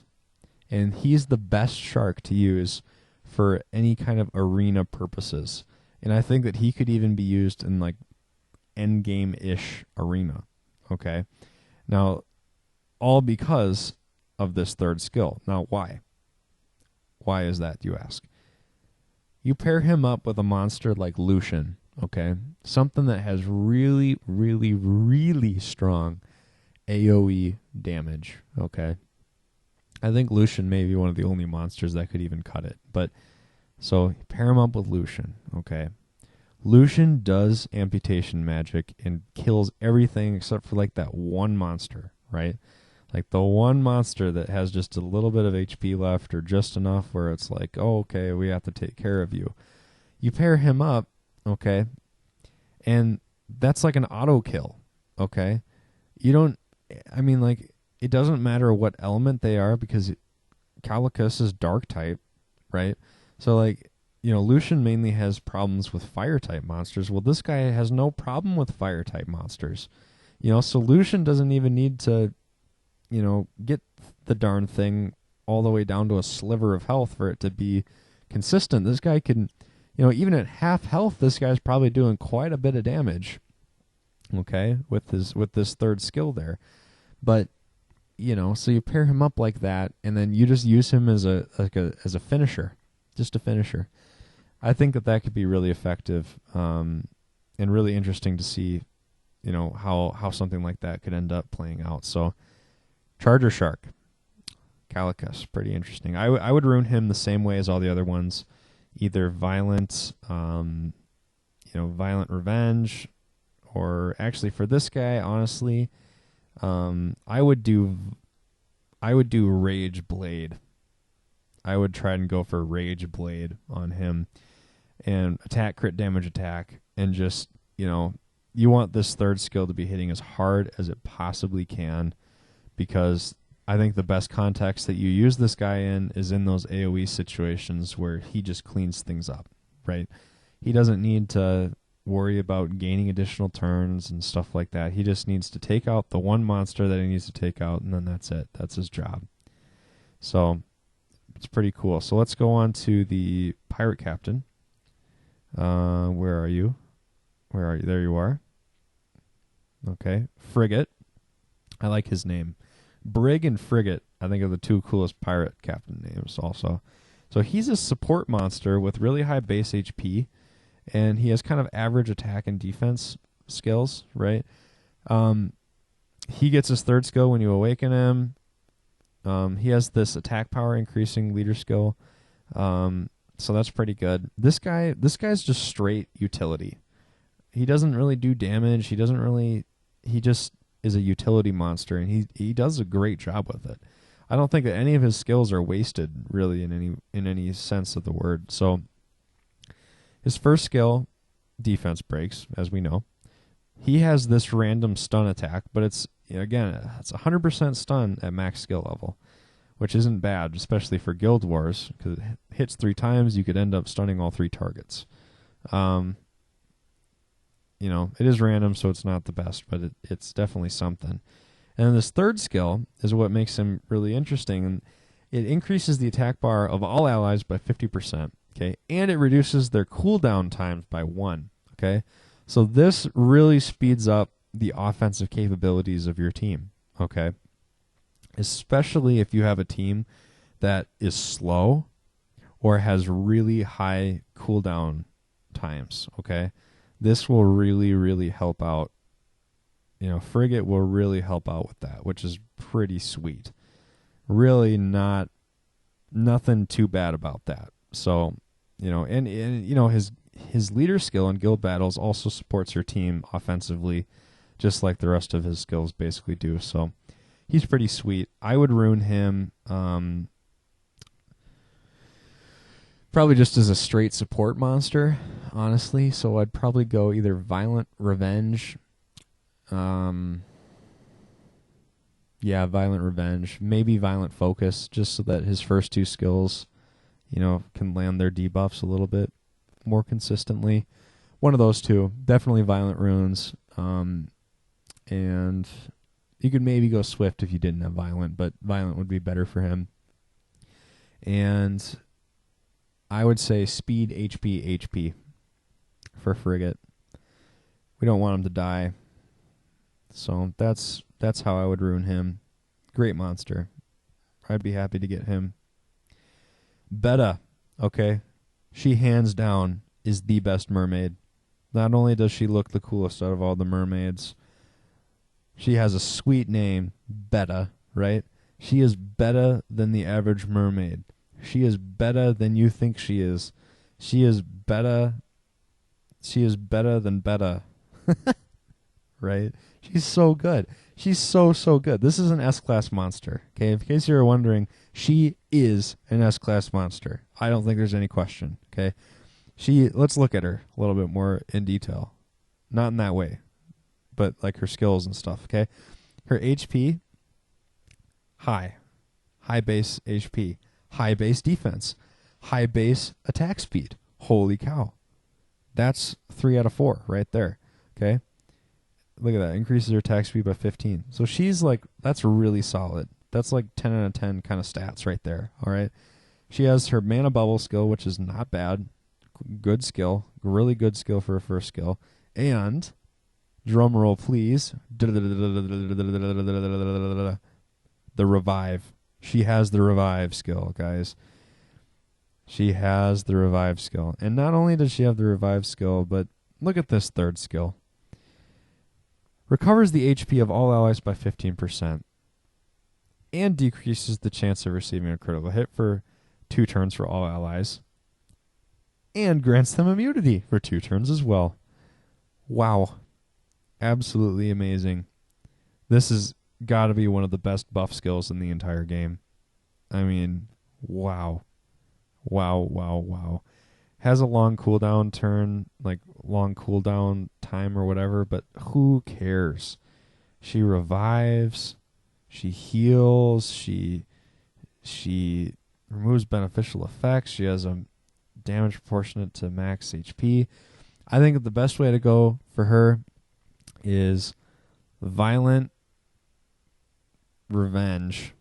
and he's the best shark to use for any kind of arena purposes. And I think that he could even be used in like endgame-ish arena. Okay, now all because of this third skill. Now why? Why is that, you ask? You pair him up with a monster like Lucian, okay? Something that has really, really, really strong AoE damage, okay? I think Lucian may be one of the only monsters that could even cut it. But so pair him up with Lucian, okay? Lucian does amputation magic and kills everything except for like that one monster, right? Like the one monster that has just a little bit of HP left or just enough where it's like, oh, okay, we have to take care of you. You pair him up, okay, and that's like an auto kill, okay? It doesn't matter what element they are because Calicus is dark type, right? So like, Lucian mainly has problems with fire type monsters. Well, this guy has no problem with fire type monsters. So Lucian doesn't even need to get the darn thing all the way down to a sliver of health for it to be consistent. This guy can, even at half health, this guy's probably doing quite a bit of damage. Okay, with this third skill there, but so you pair him up like that, and then you just use him as a finisher, just a finisher. I think that could be really effective, and really interesting to see, how something like that could end up playing out. So. Charger Shark, Calicus, pretty interesting. I would rune him the same way as all the other ones, either violent, violent revenge, or actually for this guy, honestly, I would do Rage Blade. I would try and go for Rage Blade on him, and attack, crit damage, attack. and just, you want this third skill to be hitting as hard as it possibly can, because I think the best context that you use this guy in is in those AoE situations where he just cleans things up, right? He doesn't need to worry about gaining additional turns and stuff like that. He just needs to take out the one monster that he needs to take out, and then that's it. That's his job. So it's pretty cool. So let's go on to the pirate captain. Where are you? Where are you? There you are. Okay. Frigate. I like his name. Brig and Frigate, I think, are the two coolest pirate captain names also. So he's a support monster with really high base HP, and he has kind of average attack and defense skills, right? He gets his third skill when you awaken him. He has this attack power increasing leader skill. So that's pretty good. This guy's just straight utility. He doesn't really do damage. He just is a utility monster, and he does a great job with it. I don't think that any of his skills are wasted really in any sense of the word. So his first skill, defense breaks, as we know. He has this random stun attack, but it's 100% stun at max skill level, which isn't bad, especially for Guild Wars, because it hits 3 times. You could end up stunning all 3 targets. It is random, so it's not the best, but it's definitely something. And then this third skill is what makes him really interesting, and it increases the attack bar of all allies by 50%, okay? And it reduces their cooldown times by 1, okay? So this really speeds up the offensive capabilities of your team, okay? Especially if you have a team that is slow or has really high cooldown times, okay? This will really, really help out. Frigate will really help out with that, which is pretty sweet. Really nothing too bad about that. So, his leader skill in guild battles also supports your team offensively, just like the rest of his skills basically do. So he's pretty sweet. I would rune him probably just as a straight support monster, honestly. So I'd probably go either Violent Revenge. Violent Revenge. Maybe Violent Focus, just so that his first 2 skills, can land their debuffs a little bit more consistently. One of those 2. Definitely Violent Runes. And you could maybe go Swift if you didn't have Violent, but Violent would be better for him. And I would say Speed, HP for Frigate. We don't want him to die. So that's how I would rune him. Great monster. I'd be happy to get him. Beta, okay? She hands down is the best mermaid. Not only does she look the coolest out of all the mermaids, she has a sweet name, Beta, right? She is better than the average mermaid. She is better than you think she is. She is better. She is better than better. Right? She's so good. She's so good. This is an S-class monster. Okay, in case you were wondering, she is an S-class monster. I don't think there's any question. Okay, let's look at her a little bit more in detail. Not in that way, but like her skills and stuff. Okay, her HP, high base HP. High base defense, high base attack speed. Holy cow. That's 3 out of 4 right there. Okay. Look at that. Increases her attack speed by 15. So she's that's really solid. That's like 10 out of 10 kind of stats right there. All right. She has her mana bubble skill, which is not bad. Good skill. Really good skill for a first skill. And, drum roll please, the revive. She has the revive skill, guys. She has the revive skill. And not only does she have the revive skill, but look at this third skill. Recovers the HP of all allies by 15%. And decreases the chance of receiving a critical hit for 2 turns for all allies. And grants them immunity for 2 turns as well. Wow. Absolutely amazing. This has got to be one of the best buff skills in the entire game. I mean, wow. Wow. Has a long cooldown turn, like long cooldown time or whatever, but who cares? She revives, she heals, she removes beneficial effects, she has a damage proportionate to max HP. I think the best way to go for her is violent revenge,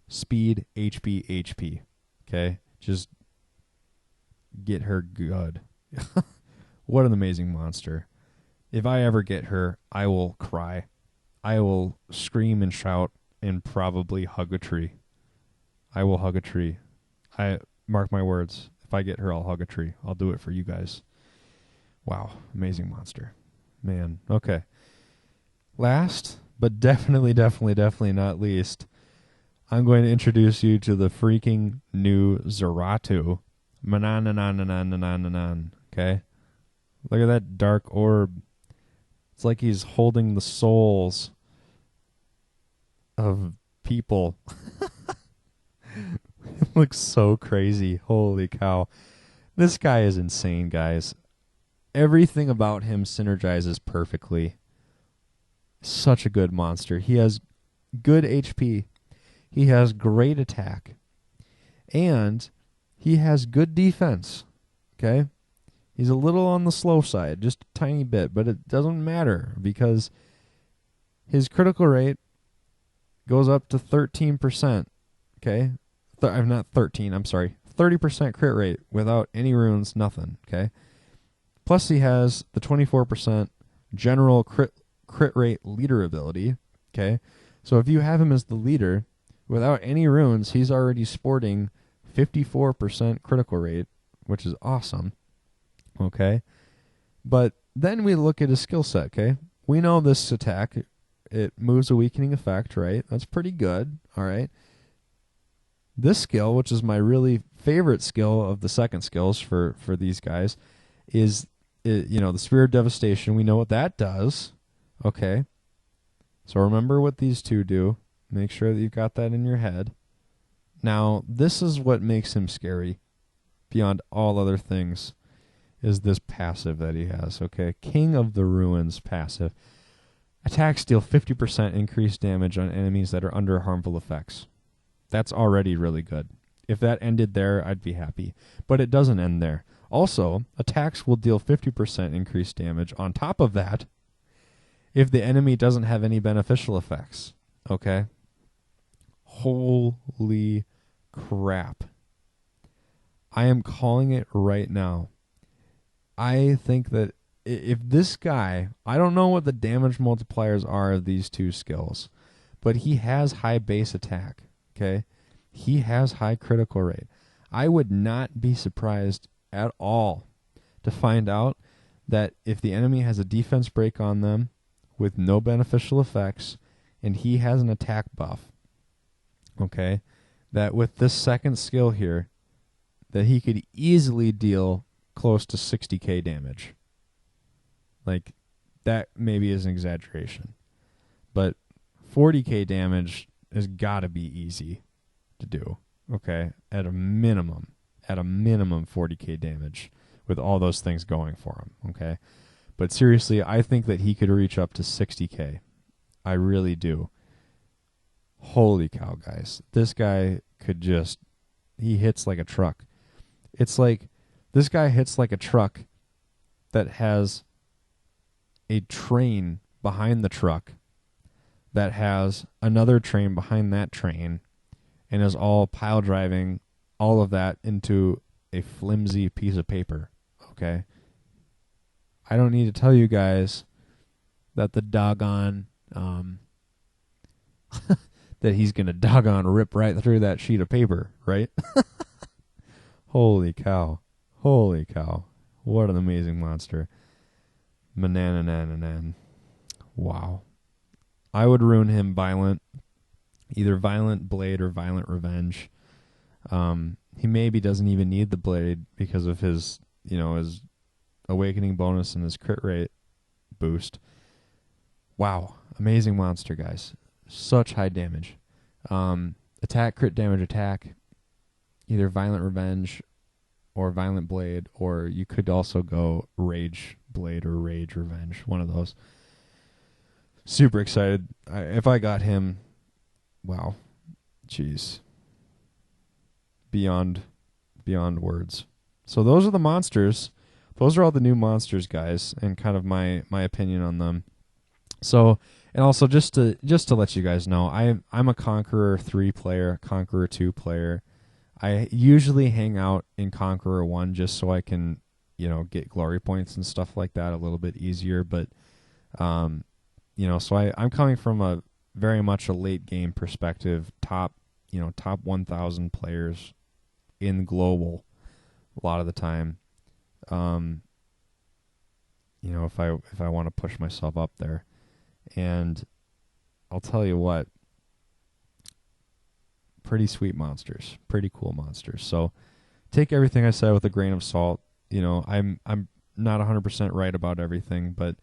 speed, HP, HP. Okay? Just get her good. What an amazing monster. If I ever get her, I will cry. I will scream and shout and probably hug a tree. I will hug a tree. I mark my words. If I get her, I'll hug a tree. I'll do it for you guys. Wow, amazing monster. Man, okay. Last, but definitely not least, I'm going to introduce you to the freaking new Zeratu. Mananananananananan. Okay? Look at that dark orb. It's like he's holding the souls of people. It looks so crazy. Holy cow. This guy is insane, guys. Everything about him synergizes perfectly. Such a good monster. He has good HP. He has great attack. And he has good defense. Okay? He's a little on the slow side, just a tiny bit, but it doesn't matter because his critical rate goes up to 13%. Okay? I'm not 13, I'm sorry. 30% crit rate without any runes, nothing. Okay? Plus he has the 24% general crit rate leader ability. Okay? So if you have him as the leader, without any runes, he's already sporting 54% critical rate, which is awesome. Okay? But then we look at his skill set, okay? We know this attack, it moves a weakening effect, right? That's pretty good, all right? This skill, which is my really favorite skill of the second skills for these guys, is, the Spear of Devastation. We know what that does, okay? So remember what these two do. Make sure that you've got that in your head. Now, this is what makes him scary, beyond all other things, is this passive that he has, okay? King of the Ruins passive. Attacks deal 50% increased damage on enemies that are under harmful effects. That's already really good. If that ended there, I'd be happy. But it doesn't end there. Also, attacks will deal 50% increased damage on top of that if the enemy doesn't have any beneficial effects, okay? Holy crap. I am calling it right now. I think that if this guy, I don't know what the damage multipliers are of these two skills, but he has high base attack, okay? He has high critical rate. I would not be surprised at all to find out that if the enemy has a defense break on them with no beneficial effects and he has an attack buff, okay, that with this second skill here, that he could easily deal close to 60k damage. Like, that maybe is an exaggeration. But 40k damage has got to be easy to do, okay? At a minimum 40k damage with all those things going for him, okay? But seriously, I think that he could reach up to 60k. I really do. Holy cow, guys. This guy could just... He hits like a truck. It's like... This guy hits like a truck that has a train behind the truck that has another train behind that train and is all pile driving all of that into a flimsy piece of paper, okay? I don't need to tell you guys that the doggone... that he's going to doggone rip right through that sheet of paper, right? Holy cow. Holy cow. What an amazing monster. Mananananan. Wow. I would rune him Violent. Either Violent Blade or Violent Revenge. He maybe doesn't even need the Blade because of his, his Awakening bonus and his crit rate boost. Wow. Amazing monster, guys. Such high damage. Attack, crit damage, attack. Either Violent Revenge or Violent Blade, or you could also go Rage Blade or Rage Revenge, one of those. Super excited. If I got him, wow, jeez, beyond words. So those are the monsters. Those are all the new monsters, guys, and kind of my opinion on them. So, and also just to let you guys know, I'm a Conqueror 3 player, Conqueror 2 player. I usually hang out in Conqueror 1 just so I can, get glory points and stuff like that a little bit easier. But, so I'm coming from a very much a late game perspective, top 1,000 players in global a lot of the time. If I want to push myself up there. And I'll tell you what, pretty sweet monsters, pretty cool monsters. So take everything I said with a grain of salt. I'm not 100% right about everything, but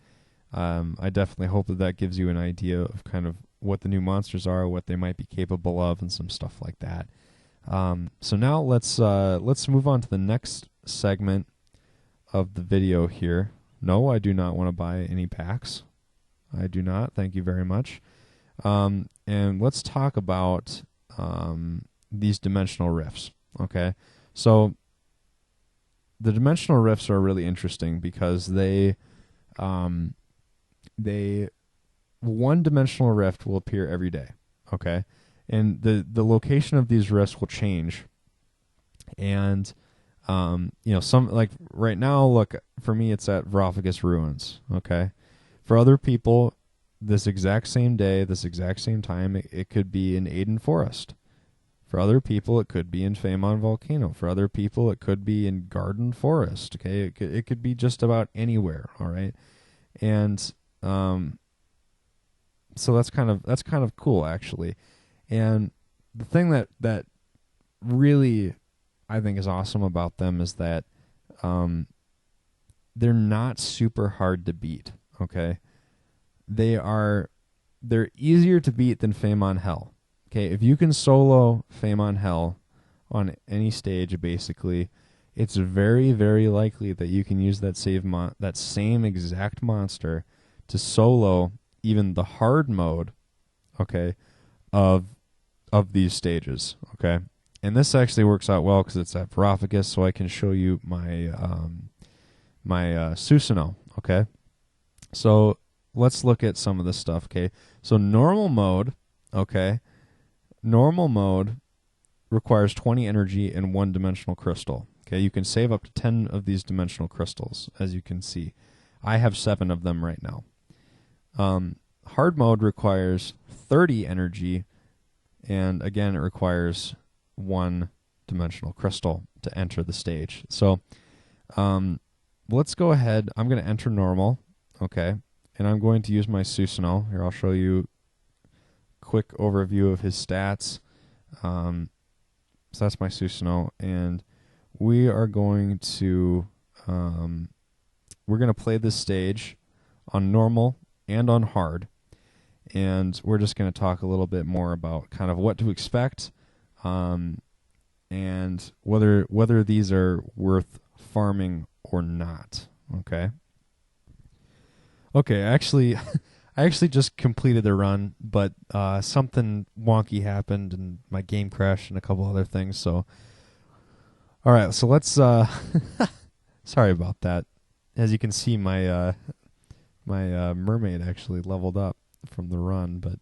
I definitely hope that gives you an idea of kind of what the new monsters are, what they might be capable of, and some stuff like that. So now let's move on to the next segment of the video here. No, I do not want to buy any packs. I do not. Thank you very much. And let's talk about these dimensional rifts. Okay, so the dimensional rifts are really interesting because they one dimensional rift will appear every day. Okay, and the location of these rifts will change. And some, like right now, look, for me it's at Verophagus Ruins. Okay, for other people, this exact same day, this exact same time, it could be in Aden Forest. For other people, it could be in Famon Volcano. For other people, it could be in Garden Forest. Okay, it could be just about anywhere. All right, and so that's kind of cool, actually. And the thing that really I think is awesome about them is that they're not super hard to beat. Okay, they're easier to beat than Famon Hell. Okay, if you can solo Famon Hell on any stage, basically, it's very, very likely that you can use that same exact monster to solo even the hard mode, okay, of these stages. Okay, and this actually works out well because it's at Verophagus, so I can show you my Susanoo. Okay, so let's look at some of this stuff. Okay, so normal mode. Okay. Normal mode requires 20 energy and 1 dimensional crystal. Okay, you can save up to 10 of these dimensional crystals, as you can see. I have 7 of them right now. Hard mode requires 30 energy, and again, it requires 1 dimensional crystal to enter the stage. So let's go ahead. I'm going to enter normal, okay, and I'm going to use my Susanoo. Here, I'll show you quick overview of his stats. So that's my Susanoo, and we are going to play this stage on normal and on hard, and we're just going to talk a little bit more about kind of what to expect, and whether these are worth farming or not. Okay, actually I actually just completed the run, but something wonky happened, and my game crashed and a couple other things. So, all right, so let's. Sorry about that. As you can see, my mermaid actually leveled up from the run, but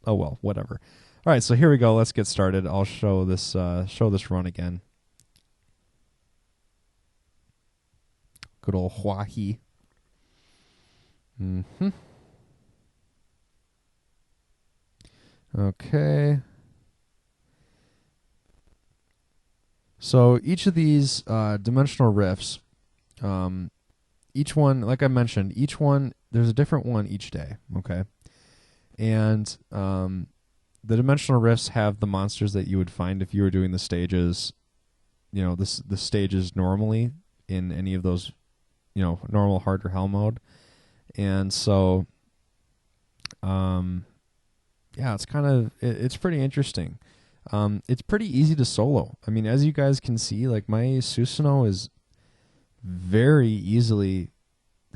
oh well, whatever. All right, so here we go. Let's get started. I'll show this run again. Good old Huahi. Okay. So each of these dimensional rifts, each one, like I mentioned, there's a different one each day. Okay, and the dimensional rifts have the monsters that you would find if you were doing the stages, the stages normally in any of those, normal, hard, or hell mode, and so, yeah, it's pretty interesting. It's pretty easy to solo. I mean, as you guys can see, like my Susanoo is very easily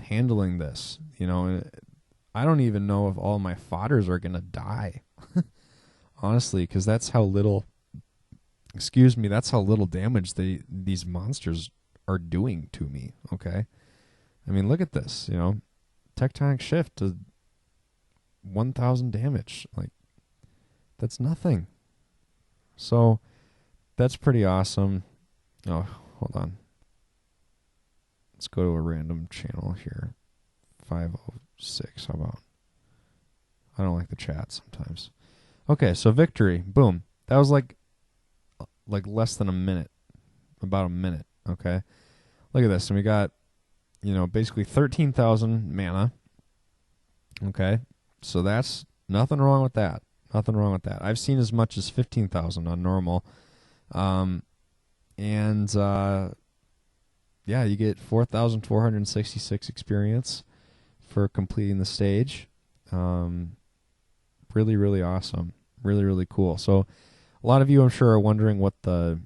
handling this. You know, I don't even know if all my fodders are gonna die, honestly, because that's how little. Excuse me, that's how little damage these monsters are doing to me. Okay, I mean, look at this. You know, tectonic shift to 1,000 damage. Like, that's nothing. So that's pretty awesome. Oh, hold on. Let's go to a random channel here. 506. How about? I don't like the chat sometimes. Okay, so victory. Boom. That was like less than a minute. About a minute. Okay. Look at this. And we got, basically 13,000 mana. Okay. So that's nothing wrong with that. Nothing wrong with that. I've seen as much as 15,000 on normal. Yeah, you get 4,466 experience for completing the stage. Really, really awesome. Really, really cool. So a lot of you, I'm sure, are wondering what the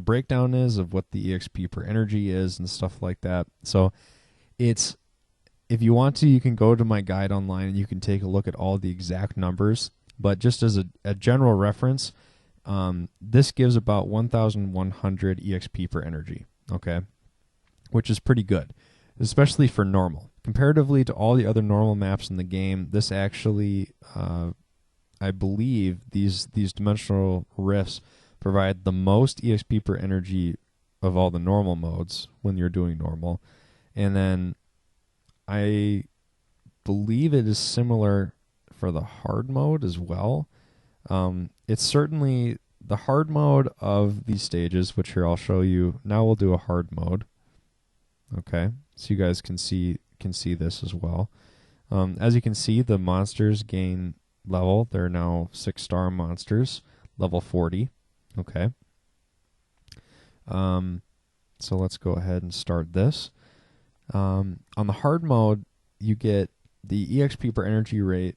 breakdown is of what the EXP per energy is and stuff like that. So if you want to, you can go to my guide online and you can take a look at all the exact numbers. But just as a general reference, this gives about 1,100 EXP per energy, okay? Which is pretty good, especially for normal. Comparatively to all the other normal maps in the game, this actually, I believe, these dimensional rifts provide the most EXP per energy of all the normal modes when you're doing normal. And then I believe it is similar for the hard mode as well. It's certainly the hard mode of these stages, which here I'll show you. Now we'll do a hard mode. Okay, so you guys can see this as well. As you can see, the monsters gain level. They're now 6-star monsters, level 40. Okay. So let's go ahead and start this. On the hard mode, you get the EXP per energy rate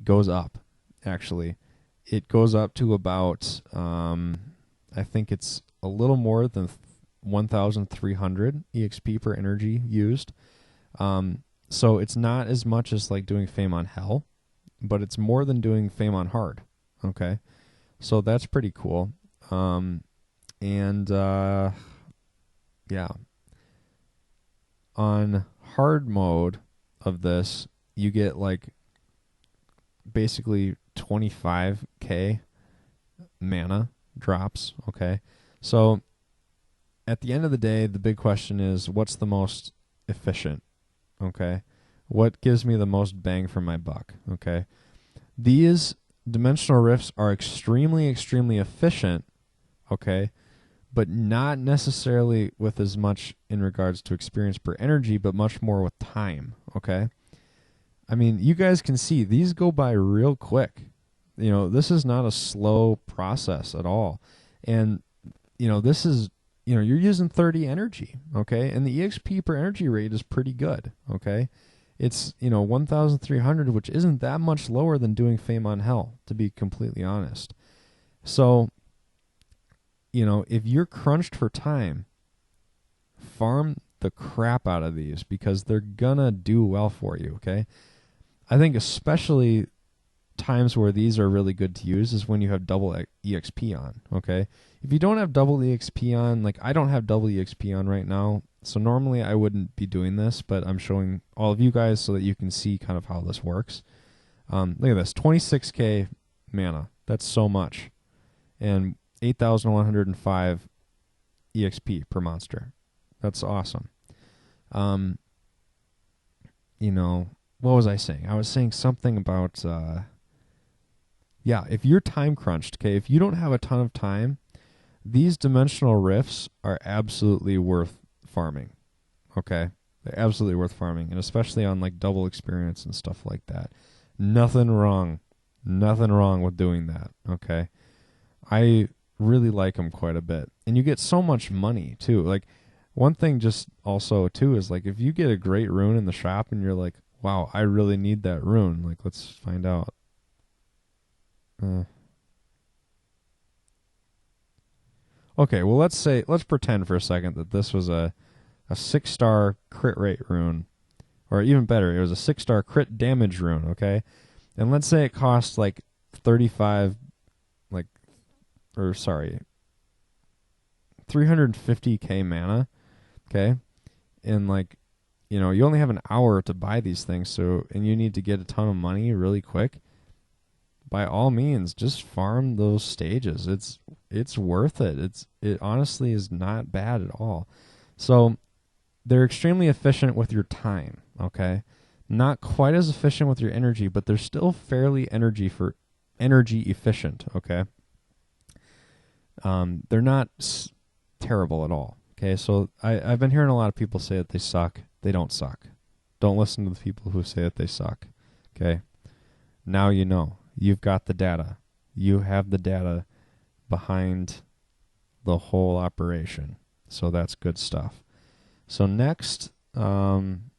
goes up, actually. It goes up to about, I think it's a little more than 1,300 EXP per energy used. So it's not as much as like doing Fame on Hell, but it's more than doing Fame on Hard. Okay. So that's pretty cool. Yeah. On hard mode of this, you get like basically 25k mana drops. Okay. So at the end of the day, the big question is, what's the most efficient? Okay. What gives me the most bang for my buck? Okay. These dimensional rifts are extremely, extremely efficient. Okay. But not necessarily with as much in regards to experience per energy, but much more with time. Okay. I mean, you guys can see these go by real quick. This is not a slow process at all. And, this is, you're using 30 energy, okay? And the EXP per energy rate is pretty good, okay? It's, 1,300, which isn't that much lower than doing Fame on Hell, to be completely honest. So, if you're crunched for time, farm the crap out of these because they're gonna do well for you, okay? I think especially times where these are really good to use is when you have double EXP on, okay? If you don't have double EXP on, like I don't have double EXP on right now, so normally I wouldn't be doing this, but I'm showing all of you guys so that you can see kind of how this works. Look at this, 26k mana. That's so much. And 8,105 EXP per monster. That's awesome. What was I saying? I was saying something about, if you're time crunched, okay, if you don't have a ton of time, these dimensional rifts are absolutely worth farming, okay? They're absolutely worth farming, and especially on, like, double experience and stuff like that. Nothing wrong with doing that, okay? I really like them quite a bit. And you get so much money, too. Like, one thing just also, too, is, like, if you get a great rune in the shop and you're like, wow, I really need that rune. Like, let's find out. Okay, well let's pretend for a second that this was a 6-star crit rate rune, or even better, it was a 6-star crit damage rune. Okay, and let's say it costs like 35, like, or sorry, 350k mana. Okay, and like, you know, you only have an hour to buy these things, so, and you need to get a ton of money really quick. By all means, just farm those stages. It's worth it. It honestly is not bad at all. So they're extremely efficient with your time. Okay, not quite as efficient with your energy, but they're still fairly energy efficient. Okay, they're not terrible at all. Okay, so I've been hearing a lot of people say that they suck. They don't suck. Don't listen to the people who say that they suck. Okay, now you know. You've got the data. You have the data behind the whole operation. So that's good stuff. So next, and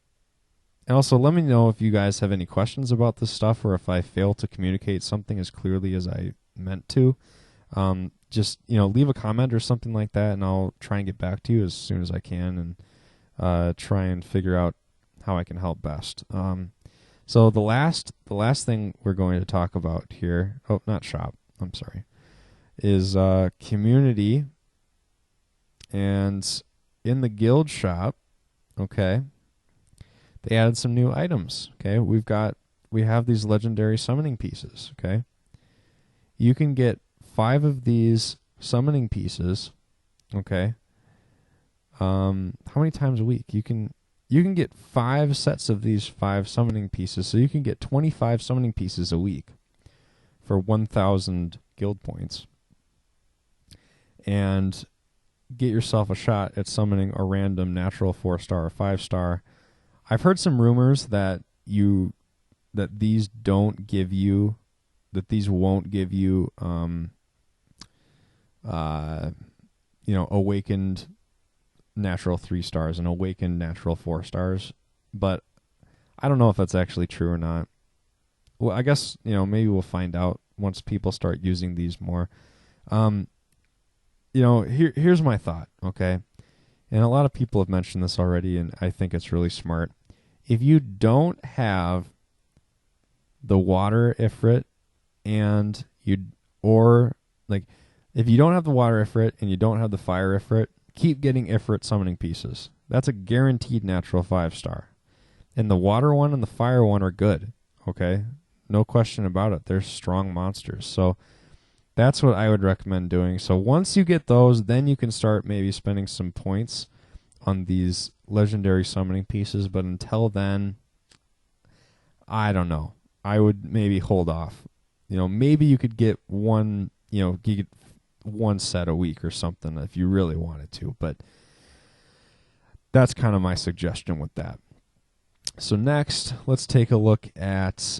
also let me know if you guys have any questions about this stuff, or if I fail to communicate something as clearly as I meant to. Just, you know, leave a comment or something like that, and I'll try and get back to you as soon as I can, and try and figure out how I can help best. So the last thing we're going to talk about here, oh, not shop, I'm sorry, is community. And in the guild shop, okay, they added some new items. Okay, we have these legendary summoning pieces. Okay, you can get 5 of these summoning pieces. Okay, how many times a week? You can get 5 sets of these 5 summoning pieces, so you can get 25 summoning pieces a week for 1,000 guild points, and get yourself a shot at summoning a random natural 4-star or 5-star. I've heard some rumors that these won't give you awakened natural 3 stars and awakened natural 4 stars, but I don't know if that's actually true or not. Well, I guess, you know, maybe we'll find out once people start using these more. You know, here's my thought, okay? And a lot of people have mentioned this already, and I think it's really smart. If you don't have the water Ifrit, and if you don't have the water Ifrit and you don't have the fire Ifrit, keep getting Ifrit summoning pieces. That's a guaranteed natural 5-star. And the water one and the fire one are good, okay? No question about it. They're strong monsters. So that's what I would recommend doing. So once you get those, then you can start maybe spending some points on these legendary summoning pieces. But until then, I don't know. I would maybe hold off. You know, maybe you could get one set a week or something if you really wanted to, but that's kind of my suggestion with that. So next, let's take a look at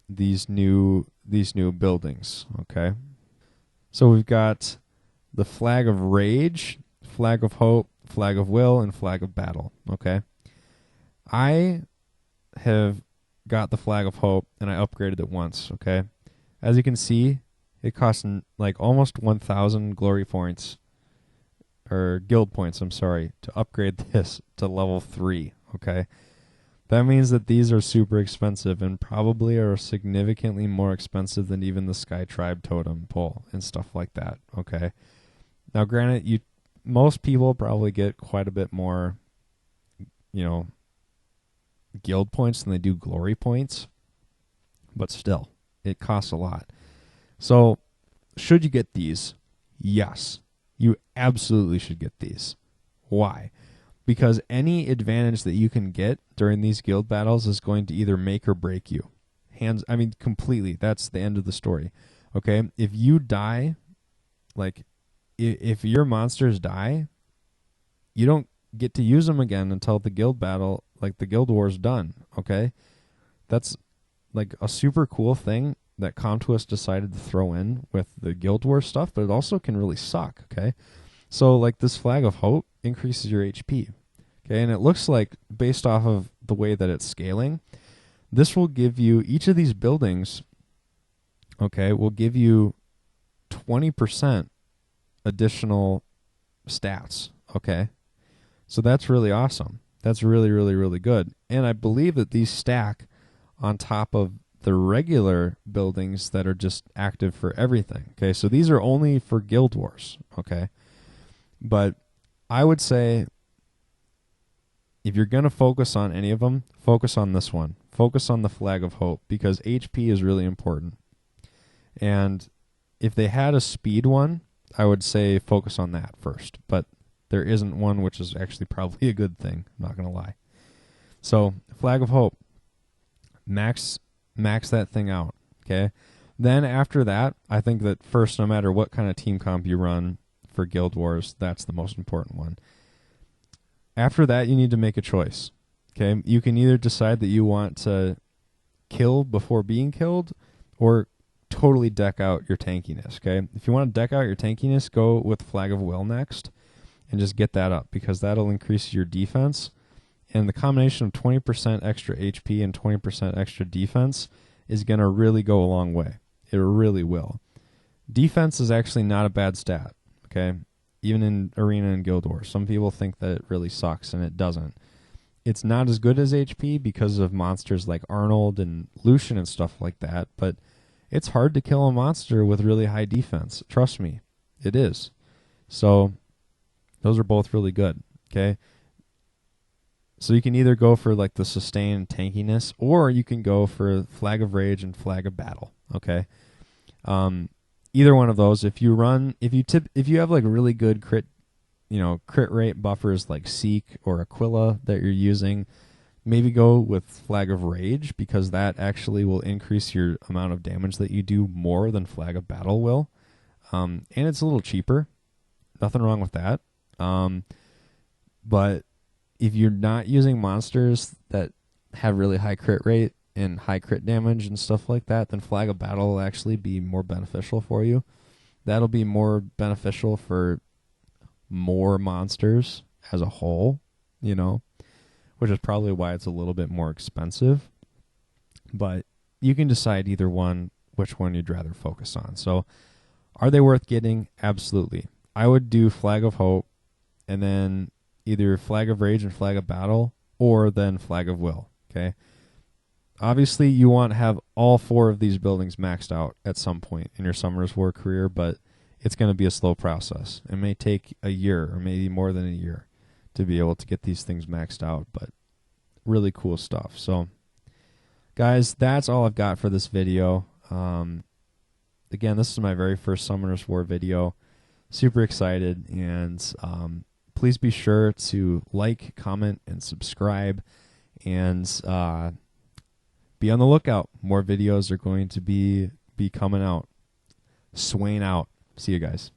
these new buildings. Okay, so we've got the Flag of Rage, Flag of Hope, Flag of Will, and Flag of Battle. Okay, I have got the Flag of Hope, and I upgraded it once. Okay, as you can see, it costs like almost 1,000 glory points, or guild points, I'm sorry, to upgrade this to level 3, okay? That means that these are super expensive and probably are significantly more expensive than even the Sky Tribe Totem pull and stuff like that, okay? Now, granted, most people probably get quite a bit more, you know, guild points than they do glory points, but still, it costs a lot. So, should you get these? Yes. You absolutely should get these. Why? Because any advantage that you can get during these guild battles is going to either make or break you. Completely. That's the end of the story. Okay? If you die, like, if your monsters die, you don't get to use them again until the guild battle, like the guild war is done. Okay? That's, like, a super cool thing that Comtwist decided to throw in with the Guild Wars stuff, but it also can really suck, okay? So, like, this Flag of Hope increases your HP, okay? And it looks like, based off of the way that it's scaling, this will give you, each of these buildings, okay, will give you 20% additional stats. Okay, so that's really awesome. That's really, really, really good. And I believe that these stack on top of the regular buildings that are just active for everything. Okay, so these are only for Guild Wars. Okay, but I would say if you're going to focus on any of them, focus on this one. Focus on the Flag of Hope, because HP is really important. And if they had a speed one, I would say focus on that first. But there isn't one, which is actually probably a good thing. I'm not going to lie. So, Flag of Hope. Max that thing out. Okay? Then after that, I think that first, no matter what kind of team comp you run for Guild Wars, that's the most important one. After that, you need to make a choice. Okay? You can either decide that you want to kill before being killed, or totally deck out your tankiness. Okay? If you want to deck out your tankiness, go with Flag of Will next and just get that up, because that'll increase your defense. And the combination of 20% extra HP and 20% extra defense is going to really go a long way. It really will. Defense is actually not a bad stat. Okay? Even in Arena and Guild Wars. Some people think that it really sucks, and it doesn't. It's not as good as HP because of monsters like Arnold and Lucian and stuff like that, but it's hard to kill a monster with really high defense. Trust me, it is. So those are both really good. Okay? So you can either go for like the sustained tankiness, or you can go for Flag of Rage and Flag of Battle. Okay? Either one of those. If you have like really good crit rate buffers like Seek or Aquila that you're using, maybe go with Flag of Rage, because that actually will increase your amount of damage that you do more than Flag of Battle will. And it's a little cheaper. Nothing wrong with that. But if you're not using monsters that have really high crit rate and high crit damage and stuff like that, then Flag of Battle will actually be more beneficial for you. That'll be more beneficial for more monsters as a whole, which is probably why it's a little bit more expensive. But you can decide either one, which one you'd rather focus on. So are they worth getting? Absolutely. I would do Flag of Hope, and then either Flag of Rage and Flag of Battle, or then Flag of Will. Okay? Obviously, you want to have all 4 of these buildings maxed out at some point in your Summoners War career, but it's going to be a slow process. It may take a year or maybe more than a year to be able to get these things maxed out, but really cool stuff. So, guys, that's all I've got for this video. Again, this is my very first Summoners War video. Super excited, and please be sure to like, comment, and subscribe, and be on the lookout. More videos are going to be coming out. Swain out. See you guys.